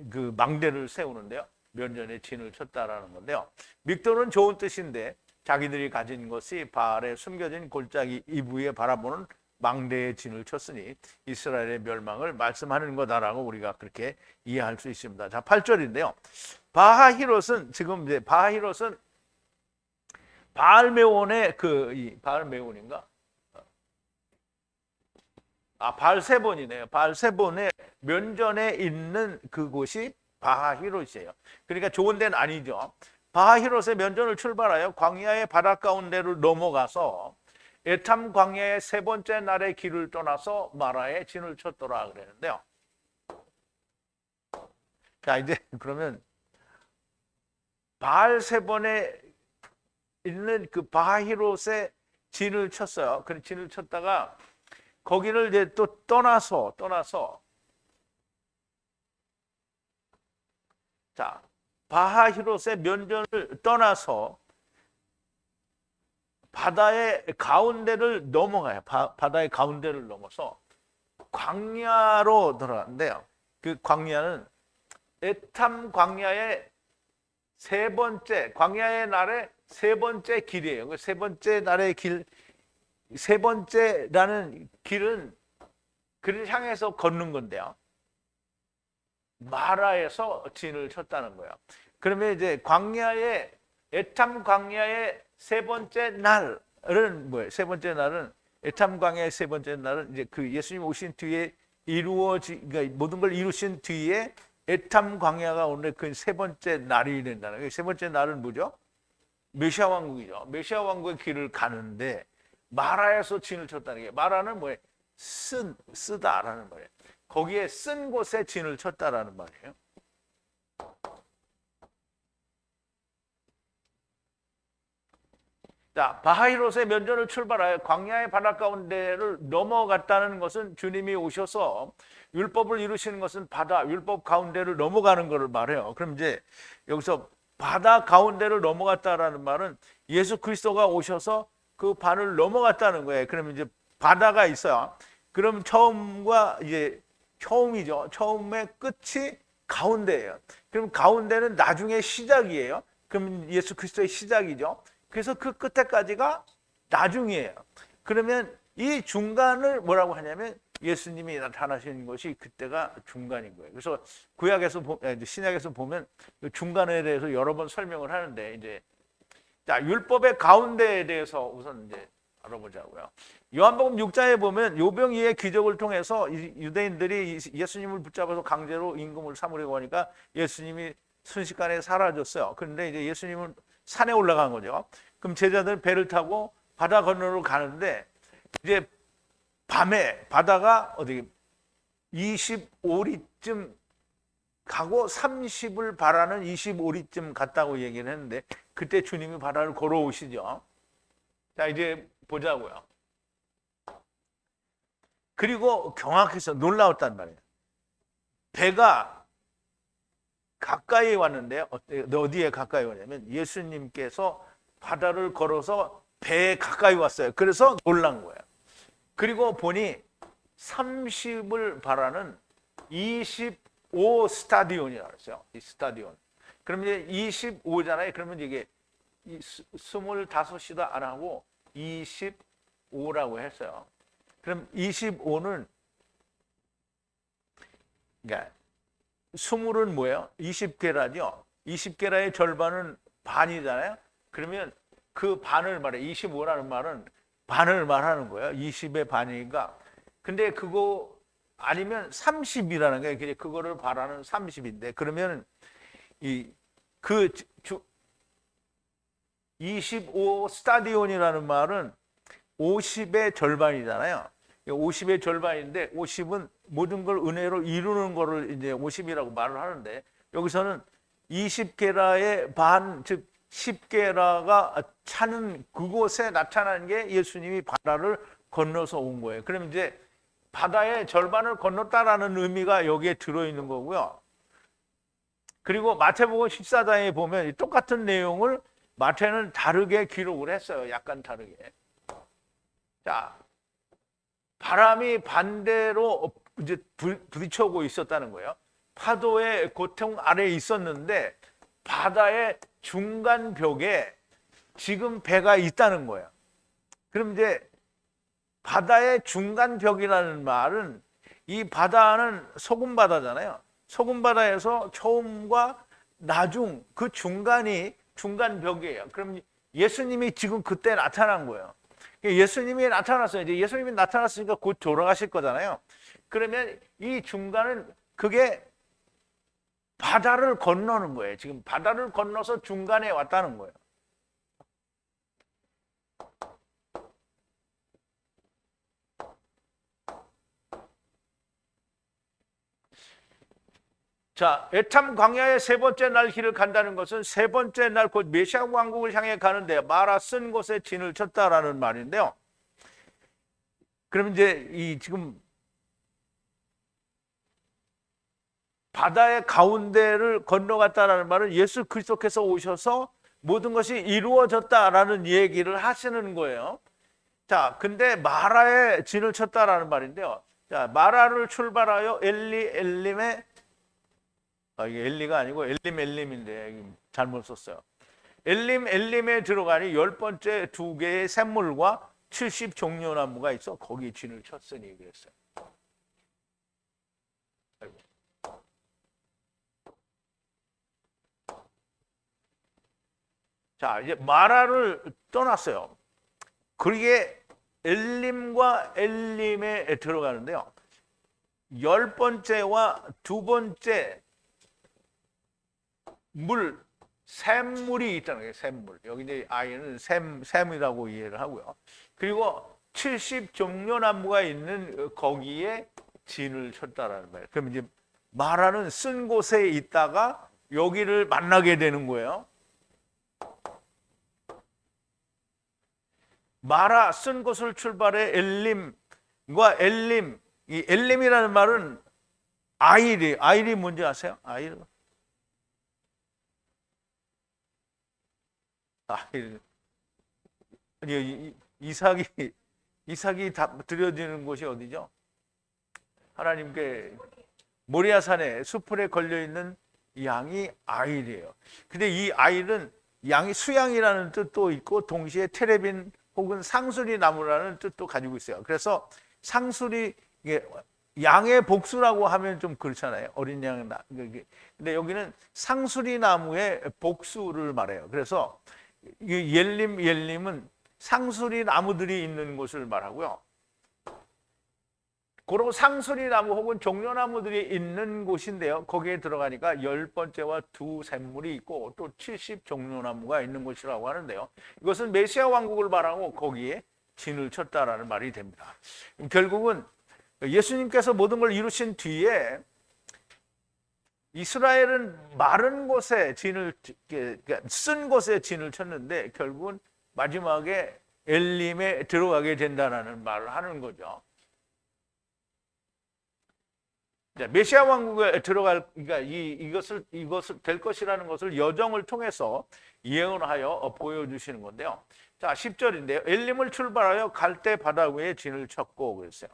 A: 그 망대를 세우는데요. 면전에 진을 쳤다라는 건데요. 믹돌은 좋은 뜻인데 자기들이 가진 것이 바알에 숨겨진 골짜기 이부에 바라보는 망대의 진을 쳤으니 이스라엘의 멸망을 말씀하는 거다라고 우리가 그렇게 이해할 수 있습니다. 자, 8절인데요. 바하히롯은 지금 이제 바하히롯은 바알메온의 바알메온인가? 바알세본이네요. 바알세본의 면전에 있는 그곳이 바하히롯이에요. 그러니까 좋은 데는 아니죠. 바하히롯의 면전을 출발하여 광야의 바닷가 가운데를 넘어가서 에탐 광야의 세 번째 날의 길을 떠나서 마라에 진을 쳤더라 그랬는데요. 자, 이제 그러면 바알세본에 있는 그 바하히롯에 진을 쳤어요. 그 진을 쳤다가 거기를 이제 또 떠나서 자, 바하히롯의 면전을 떠나서 바다의 가운데를 넘어가요. 바다의 가운데를 넘어서 광야로 들어가는데요. 그 광야는 에탐 광야의 세 번째, 광야의 날의 세 번째 길이에요. 그 세 번째 날의 길, 세 번째라는 길은 그를 향해서 걷는 건데요. 마라에서 진을 쳤다는 거예요. 그러면 이제 광야의, 에탐 광야의 세 번째 날은 뭐예요? 세 번째 날은, 에탐 광야의 세 번째 날은 이제 그 예수님 오신 뒤에 그러니까 모든 걸 이루신 뒤에 에탐 광야가 오늘 그 세 번째 날이 된다는 거예요. 세 번째 날은 뭐죠? 메시아 왕국이죠. 메시아 왕국의 길을 가는데 마라에서 진을 쳤다는 게, 마라는 뭐예요? 쓰다라는 말이에요. 거기에 쓴 곳에 진을 쳤다라는 말이에요. 자, 바하이롯의 면전을 출발하여 광야의 바다 가운데를 넘어갔다는 것은 주님이 오셔서 율법을 이루시는 것은 바다, 율법 가운데를 넘어가는 것을 말해요. 그럼 이제 여기서 바다 가운데를 넘어갔다라는 말은 예수 그리스도가 오셔서 그 반을 넘어갔다는 거예요. 그럼 이제 바다가 있어요. 그럼 처음과 이제 처음이죠. 처음의 끝이 가운데예요. 그럼 가운데는 나중에 시작이에요. 그럼 예수 그리스도의 시작이죠. 그래서 그 끝에까지가 나중이에요. 그러면 이 중간을 뭐라고 하냐면 예수님이 나타나시는 것이 그때가 중간인 거예요. 그래서 구약에서 신약에서 보면 중간에 대해서 여러 번 설명을 하는데, 이제 자, 율법의 가운데에 대해서 우선 이제 알아보자고요. 요한복음 6장에 보면 요병이의 기적을 통해서 유대인들이 예수님을 붙잡아서 강제로 임금을 삼으려고 하니까 예수님이 순식간에 사라졌어요. 그런데 이제 예수님은 산에 올라간 거죠. 그럼 제자들 배를 타고 바다 건너로 가는데, 이제 밤에 바다가 어디 25리쯤 가고 30을 바라는 25리쯤 갔다고 얘기를 했는데, 그때 주님이 바다를 걸어오시죠. 자, 이제 보자고요. 그리고 경악해서 놀라웠단 말이에요. 배가 가까이 왔는데, 어디에 가까이 왔냐면 예수님께서 바다를 걸어서 배에 가까이 왔어요. 그래서 놀란 거예요. 그리고 보니 30을 바라는 25 스타디온이라고 했어요. 이 스타디온. 그럼 이제 25잖아요. 그러면 이게 25시도 안 하고 25라고 했어요. 그럼 25는, 그러니까 20은 뭐예요? 20계라죠. 20계라의 절반은 반이잖아요. 그러면 그 반을 말해. 25라는 말은 반을 말하는 거예요. 20의 반이니까. 근데 그거 아니면 30이라는 거예요. 그거를 바라는 30인데, 그러면 그 25 스타디온이라는 말은 50의 절반이잖아요. 50의 절반인데 50은 모든 걸 은혜로 이루는 거를 이제 50이라고 말을 하는데, 여기서는 20계라의 반, 즉 10계라가 차는 그곳에 나타난 게 예수님이 바다를 건너서 온 거예요. 그럼 이제 바다의 절반을 건넜다라는 의미가 여기에 들어있는 거고요. 그리고 마태복음 14장에 보면 똑같은 내용을 마태는 다르게 기록을 했어요. 약간 다르게. 자, 바람이 반대로 이제 부딪혀오고 있었다는 거예요. 파도의 고통 아래에 있었는데 바다의 중간 벽에 지금 배가 있다는 거예요. 그럼 이제 바다의 중간 벽이라는 말은, 이 바다는 소금 바다잖아요. 소금 바다에서 처음과 나중 그 중간이 중간 벽이에요. 그럼 예수님이 지금 그때 나타난 거예요. 예수님이 나타났어요. 이제 예수님이 나타났으니까 곧 돌아가실 거잖아요. 그러면 이 중간은 그게 바다를 건너는 거예요. 지금 바다를 건너서 중간에 왔다는 거예요. 자, 에탐 광야의 세 번째 날 길을 간다는 것은 세 번째 날 곧 메시아 왕국을 향해 가는데 마라 쓴 곳에 진을 쳤다라는 말인데요. 그럼 이제 이 지금 바다의 가운데를 건너갔다라는 말은 예수 그리스도께서 오셔서 모든 것이 이루어졌다라는 얘기를 하시는 거예요. 자, 근데 마라에 진을 쳤다라는 말인데요. 자, 마라를 출발하여 엘림에 이게 엘리가 아니고 엘림인데 잘못 썼어요. 엘림에 들어가니 10번째 2개의 샘물과 70 종려나무가 있어 거기 진을 쳤으니 그랬어요. 아이고. 자, 이제 마라를 떠났어요. 그게 엘림과 엘림에 들어가는데요. 10번째와 2번째 샘물이 있다는 거예요. 샘물. 여기 이제 아이는 샘이라고 이해를 하고요. 그리고 70 종려나무가 있는 거기에 진을 쳤다라는 거예요. 그럼 이제 마라는 쓴 곳에 있다가 여기를 만나게 되는 거예요. 마라 쓴 곳을 출발해 엘림과 엘림. 이 엘림이라는 말은 아일이 뭔지 아세요? 아일. 이삭이 드려지는 곳이 어디죠? 하나님께 모리아산에 수풀에 걸려 있는 양이 아일이에요. 근데 이 아일은 양이 수양이라는 뜻도 있고 동시에 테레빈 혹은 상수리 나무라는 뜻도 가지고 있어요. 그래서 상수리 양의 복수라고 하면 좀 그렇잖아요. 어린 양. 근데 여기는 상수리 나무의 복수를 말해요. 그래서 옐림은 상수리 나무들이 있는 곳을 말하고요. 그런 상수리 나무 혹은 종려나무들이 있는 곳인데요. 거기에 들어가니까 10번째와 2 샘물이 있고 또 70 종려나무가 있는 곳이라고 하는데요. 이것은 메시아 왕국을 말하고 거기에 진을 쳤다라는 말이 됩니다. 결국은 예수님께서 모든 걸 이루신 뒤에 이스라엘은 마른 곳에 쓴 곳에 진을 쳤는데 결국은 마지막에 엘림에 들어가게 된다는 말을 하는 거죠. 메시아 왕국에 그러니까 이것을 될 것이라는 것을 여정을 통해서 예언하여 보여주시는 건데요. 자, 10절인데요. 엘림을 출발하여 갈대 바다 위에 진을 쳤고 그랬어요.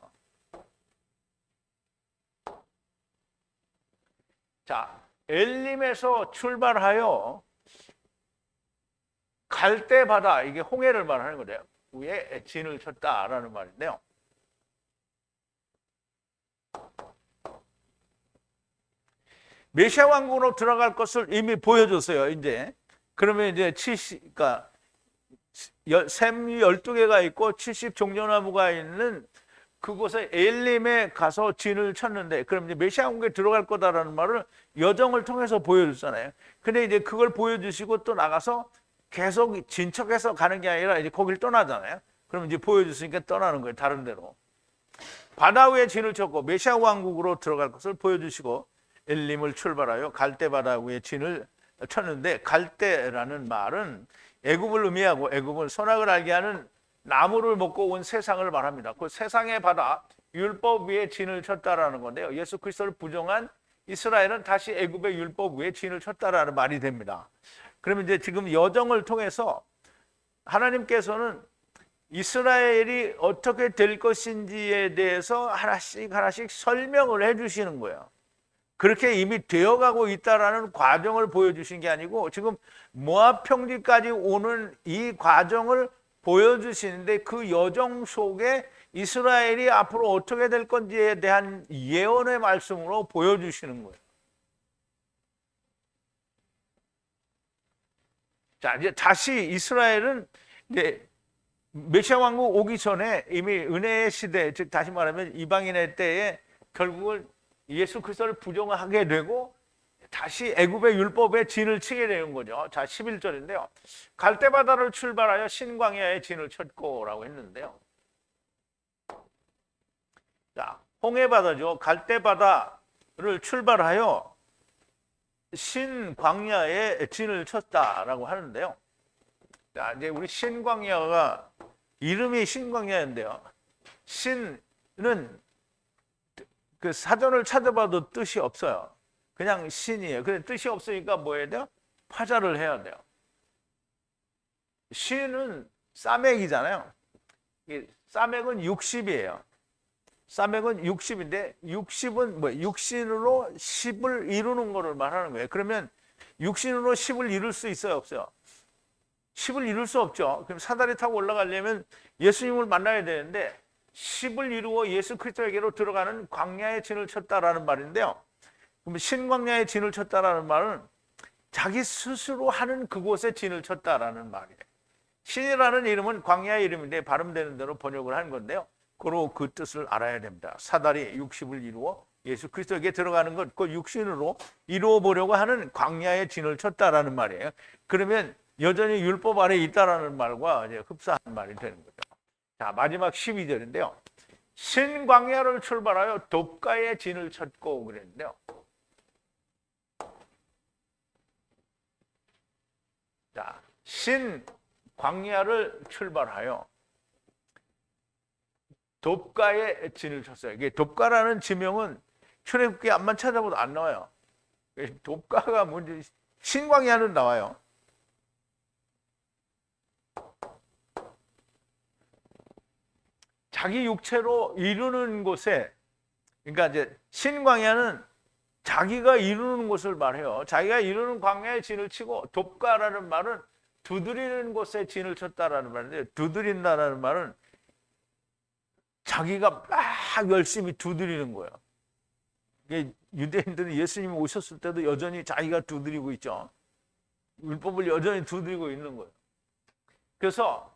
A: 자, 엘림에서 출발하여 갈대 바다, 이게 홍해를 말하는 거예요. 위에 진을 쳤다라는 말인데요. 메시아 왕국으로 들어갈 것을 이미 보여줬어요. 이제 그러면 이제 샘 12개가 있고 70 종려나무가 있는 그곳에 엘림에 가서 진을 쳤는데 그럼 이제 메시아 왕국에 들어갈 거다라는 말을 여정을 통해서 보여줬잖아요. 근데 이제 그걸 보여주시고 또 나가서 계속 진척해서 가는 게 아니라 이제 거길 떠나잖아요. 그럼 이제 보여줬으니까 떠나는 거예요. 다른 데로. 바다 위에 진을 쳤고 메시아 왕국으로 들어갈 것을 보여주시고 엘림을 출발하여 갈대 바다 위에 진을 쳤는데 갈대라는 말은 애굽을 의미하고 애굽은 선악을 알게 하는 나무를 먹고 온 세상을 말합니다. 그 세상의 바다 율법 위에 진을 쳤다라는 건데요. 예수 그리스도를 부정한 이스라엘은 다시 애굽의 율법 위에 진을 쳤다라는 말이 됩니다. 그러면 이제 지금 여정을 통해서 하나님께서는 이스라엘이 어떻게 될 것인지에 대해서 하나씩 설명을 해주시는 거예요. 그렇게 이미 되어가고 있다라는 과정을 보여주신 게 아니고 지금 모압 평지까지 오는 이 과정을 보여주시는데 그 여정 속에 이스라엘이 앞으로 어떻게 될 건지에 대한 예언의 말씀으로 보여주시는 거예요. 자, 이제 다시 이스라엘은 이제 메시아 왕국 오기 전에 이미 은혜의 시대, 즉 다시 말하면 이방인의 때에 결국은 예수 그리스도를 부정하게 되고 다시 애굽의 율법에 진을 치게 되는 거죠. 자, 11절인데요. 갈대바다를 출발하여 신광야에 진을 쳤고라고 했는데요. 자, 홍해바다죠. 갈대바다를 출발하여 신광야에 진을 쳤다라고 하는데요. 자, 이제 우리 신광야가 이름이 신광야인데요. 신은 그 사전을 찾아봐도 뜻이 없어요. 그냥 신이에요. 근데 뜻이 없으니까 뭐 해야 돼요? 파자를 해야 돼요. 신은 싸맥이잖아요. 싸맥은 60이에요. 싸맥은 60인데 60은 뭐 육신으로 10을 이루는 거를 말하는 거예요. 그러면 육신으로 10을 이룰 수 있어요, 없어요? 10을 이룰 수 없죠. 그럼 사다리 타고 올라가려면 예수님을 만나야 되는데 10을 이루어 예수 그리스도에게로 들어가는 광야의 진을 쳤다라는 말인데요. 그럼 신광야의 진을 쳤다라는 말은 자기 스스로 하는 그곳에 진을 쳤다라는 말이에요. 신이라는 이름은 광야의 이름인데 발음되는 대로 번역을 한 건데요. 그로 그 뜻을 알아야 됩니다. 사다리 60을 이루어 예수 그리스도에게 들어가는 것, 그 육신으로 이루어 보려고 하는 광야의 진을 쳤다라는 말이에요. 그러면 여전히 율법 아래 있다라는 말과 이제 흡사한 말이 되는 거죠. 자, 마지막 12절인데요. 신광야를 출발하여 돕가의 진을 쳤고 그랬는데요. 자, 신광야를 출발하여 돕가의 진을 쳤어요. 이게 돕가라는 지명은 출애굽기 앞만 찾아봐도 안 나와요. 돕가가 뭔지 신광야는 나와요. 자기 육체로 이루는 곳에, 그러니까 이제 신광야는 자기가 이루는 곳을 말해요. 자기가 이루는 광야에 진을 치고, 돕가라는 말은 두드리는 곳에 진을 쳤다라는 말인데, 두드린다라는 말은 자기가 막 열심히 두드리는 거예요. 유대인들은 예수님이 오셨을 때도 여전히 자기가 두드리고 있죠. 율법을 여전히 두드리고 있는 거예요. 그래서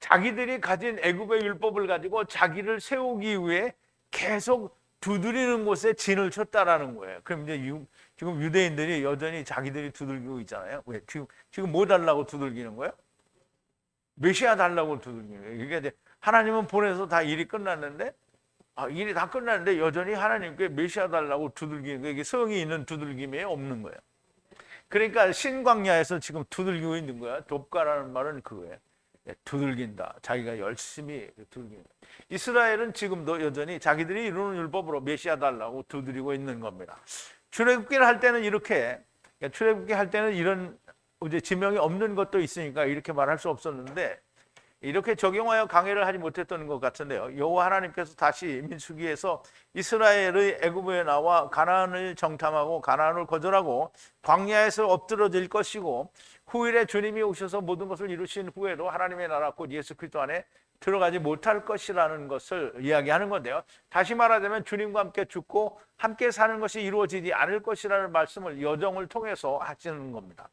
A: 자기들이 가진 애굽의 율법을 가지고 자기를 세우기 위해 계속 두드리는 곳에 진을 쳤다라는 거예요. 그럼 이제 지금 유대인들이 여전히 자기들이 두들기고 있잖아요. 왜? 지금 뭐 달라고 두들기는 거예요? 메시아 달라고 두들기는 거예요. 그러니까 이제 하나님은 보내서 다 일이 끝났는데, 일이 다 끝났는데 여전히 하나님께 메시아 달라고 두들기는 거예요. 이게 성이 있는 두들김이 없는 거예요. 그러니까 신광야에서 지금 두들기고 있는 거야. 돕가라는 말은 그거예요. 두들긴다. 자기가 열심히 두들긴다. 이스라엘은 지금도 여전히 자기들이 이루는 율법으로 메시아 달라고 두드리고 있는 겁니다. 출애굽기를 할 때는 이렇게, 출애굽기 할 때는 이런 이제 지명이 없는 것도 있으니까 이렇게 말할 수 없었는데, 이렇게 적용하여 강해를 하지 못했던 것 같은데요. 여호와 하나님께서 다시 민수기에서 이스라엘의 애굽에 나와 가나안을 정탐하고 가나안을 거절하고 광야에서 엎드러질 것이고, 후일에 주님이 오셔서 모든 것을 이루신 후에도 하나님의 나라 곧 예수 그리스도 안에 들어가지 못할 것이라는 것을 이야기하는 건데요. 다시 말하자면 주님과 함께 죽고 함께 사는 것이 이루어지지 않을 것이라는 말씀을 여정을 통해서 하시는 겁니다.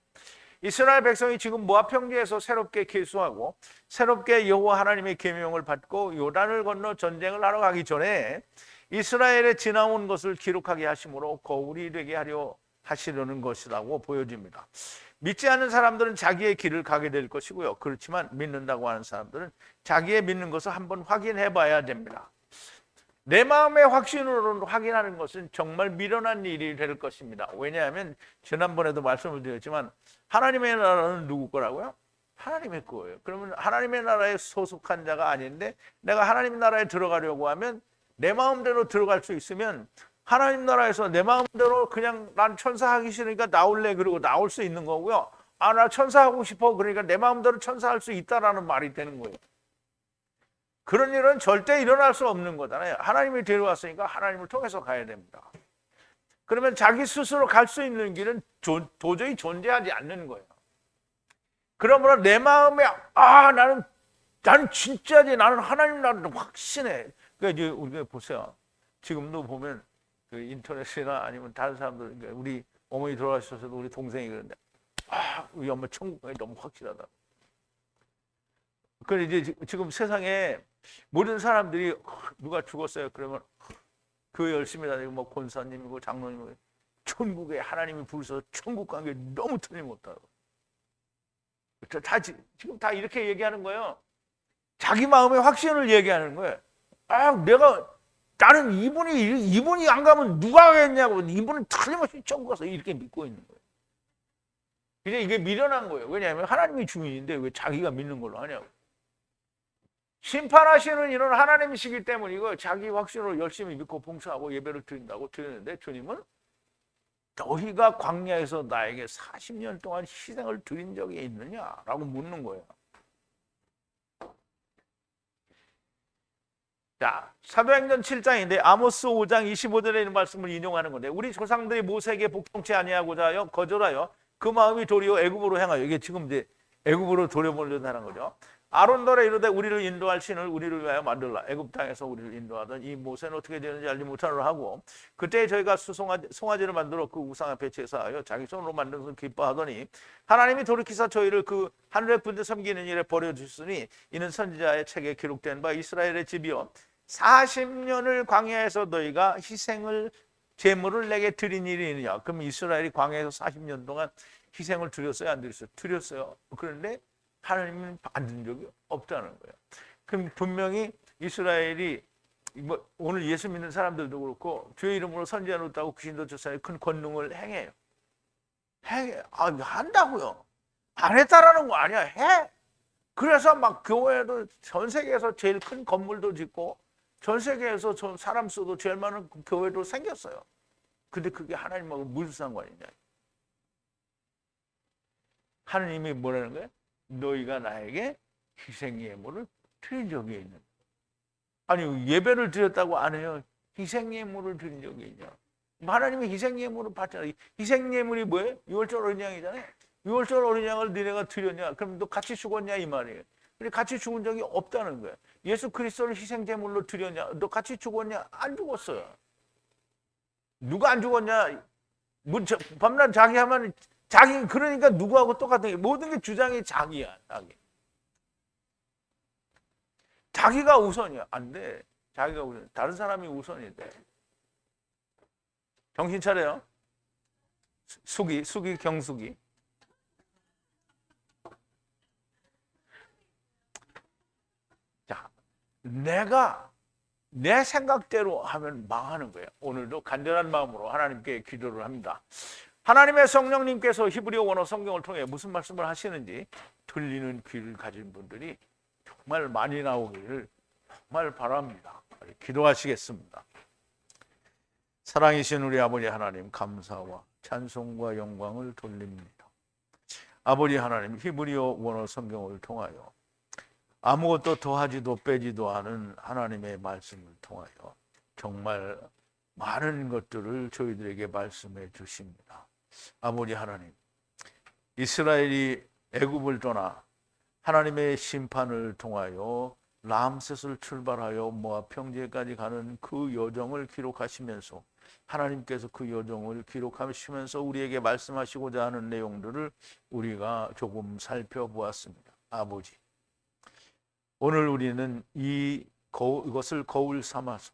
A: 이스라엘 백성이 지금 모압 평지에서 새롭게 계수하고 새롭게 여호와 하나님의 계명을 받고 요단을 건너 전쟁을 하러 가기 전에 이스라엘에 지나온 것을 기록하게 하심으로 거울이 되게 하려 하시려는 것이라고 보여집니다. 믿지 않는 사람들은 자기의 길을 가게 될 것이고요. 그렇지만 믿는다고 하는 사람들은 자기의 믿는 것을 한번 확인해 봐야 됩니다. 내 마음의 확신으로 확인하는 것은 정말 미련한 일이 될 것입니다. 왜냐하면 지난번에도 말씀을 드렸지만 하나님의 나라는 누구 거라고요? 하나님의 거예요. 그러면 하나님의 나라에 소속한 자가 아닌데 내가 하나님 나라에 들어가려고 하면 내 마음대로 들어갈 수 있으면 하나님 나라에서 내 마음대로 그냥 난 천사하기 싫으니까 나올래 그러고 나올 수 있는 거고요. 나 천사하고 싶어 그러니까 내 마음대로 천사할 수 있다라는 말이 되는 거예요. 그런 일은 절대 일어날 수 없는 거잖아요. 하나님이 데려왔으니까 하나님을 통해서 가야 됩니다. 그러면 자기 스스로 갈 수 있는 길은 도저히 존재하지 않는 거예요. 그러므로 내 마음에 나는 진짜지, 나는 하나님 나라를 확신해. 그러니까 이제 우리가 보세요. 지금도 보면 그 인터넷이나 아니면 다른 사람들, 그러니까 우리 어머니 돌아가셔서도 우리 동생이 그러는데 우리 엄마 천국에 너무 확실하다. 그래 이제 지금 세상에 모든 사람들이 누가 죽었어요. 그러면 교회 열심히 다니고 뭐 권사님이고 장로님이고 천국에 하나님이 부르셔서 천국 간 게 너무 틀림없다고. 지금 다 이렇게 얘기하는 거예요. 자기 마음의 확신을 얘기하는 거예요. 나는 이분이 안 가면 누가 가겠냐고. 이분은 틀림없이 천국 가서 이렇게 믿고 있는 거예요. 근데 이게 미련한 거예요. 왜냐하면 하나님이 주인인데 왜 자기가 믿는 걸로 하냐고. 심판하시는 이는 하나님이시기 때문이고 자기 확신으로 열심히 믿고 봉사하고 예배를 드린다고 드리는데 주님은 너희가 광야에서 나에게 40년 동안 희생을 드린 적이 있느냐라고 묻는 거예요. 자, 사도행전 7장인데 아모스 5장 25절에 있는 말씀을 인용하는 건데, 우리 조상들이 모세에게 복종치 아니하고자 하여 거절하여 그 마음이 도리어 애굽으로 향하여, 이게 지금 이제 애굽으로 돌려보려는 거죠. 아론더라 이르되 우리를 인도할 신을 우리를 위하여 만들라. 애굽 땅에서 우리를 인도하던 이 모세는 어떻게 되는지 알지 못하노라 하고, 그때 저희가 송아지를 만들어 그 우상 앞에 제사하여 자기 손으로 만든 것을 기뻐하더니 하나님이 돌이키사 저희를 그 하늘의 분들 섬기는 일에 버려주셨으니 이는 선지자의 책에 기록된 바 이스라엘의 집이여 40년을 광야에서 너희가 희생을 제물을 내게 드린 일이 있느냐. 그럼 이스라엘이 광야에서 40년 동안 희생을 드렸어요, 안 드렸어요? 드렸어요. 그런데 하나님은 받은 적이 없다는 거예요. 그럼 분명히 이스라엘이 오늘 예수 믿는 사람들도 그렇고 주의 이름으로 선지자노릇하고 귀신도 쫓아내 큰 권능을 행해요. 한다고요. 안 했다라는 거 아니야. 해. 그래서 막 교회도 전 세계에서 제일 큰 건물도 짓고 전 세계에서 사람 수도 제일 많은 교회도 생겼어요. 근데 그게 하나님하고 무슨 상관이냐. 하나님이 뭐라는 거예요? 너희가 나에게 희생 예물을 드린 적이 있는. 아니, 예배를 드렸다고 안 해요. 희생 예물을 드린 적이 있냐. 하나님이 희생 예물을 받잖아요. 희생 예물이 뭐예요? 유월절 어린 양이잖아요. 유월절 어린 양을 너네가 드렸냐? 그럼 너 같이 죽었냐 이 말이에요. 근데 같이 죽은 적이 없다는 거예요. 예수 그리스도를 희생 제물로 드렸냐? 너 같이 죽었냐? 안 죽었어요. 누가 안 죽었냐? 밤낮 자기 하면 자기, 그러니까 누구하고 똑같은 게, 모든 게 주장이 자기야. 자기가 우선이야. 안 돼. 자기가 우선. 다른 사람이 우선이 돼. 정신 차려요. 수기 경수기. 자, 내가 내 생각대로 하면 망하는 거예요. 오늘도 간절한 마음으로 하나님께 기도를 합니다. 하나님의 성령님께서 히브리어 원어 성경을 통해 무슨 말씀을 하시는지 들리는 귀를 가진 분들이 정말 많이 나오기를 정말 바랍니다. 기도하시겠습니다. 사랑이신 우리 아버지 하나님, 감사와 찬송과 영광을 돌립니다. 아버지 하나님, 히브리어 원어 성경을 통하여 아무것도 더하지도 빼지도 않은 하나님의 말씀을 통하여 정말 많은 것들을 저희들에게 말씀해 주십니다. 아버지 하나님, 이스라엘이 애굽을 떠나 하나님의 심판을 통하여 람셋을 출발하여 모압 평지에까지 가는 그 여정을 기록하시면서, 하나님께서 그 여정을 기록하시면서 우리에게 말씀하시고자 하는 내용들을 우리가 조금 살펴보았습니다. 아버지, 오늘 우리는 이것을 거울 삼아서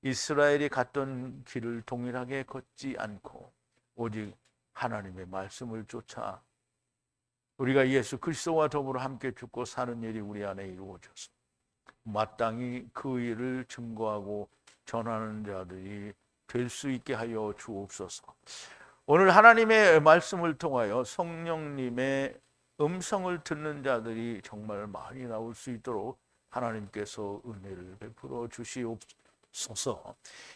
A: 이스라엘이 갔던 길을 동일하게 걷지 않고 오직 하나님의 말씀을 쫓아 우리가 예수 그리스도와 더불어 함께 죽고 사는 일이 우리 안에 이루어져서 마땅히 그 일을 증거하고 전하는 자들이 될 수 있게 하여 주옵소서. 오늘 하나님의 말씀을 통하여 성령님의 음성을 듣는 자들이 정말 많이 나올 수 있도록 하나님께서 은혜를 베풀어 주시옵소서.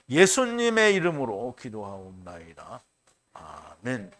A: 예수님의 이름으로 기도하옵나이다. 아멘.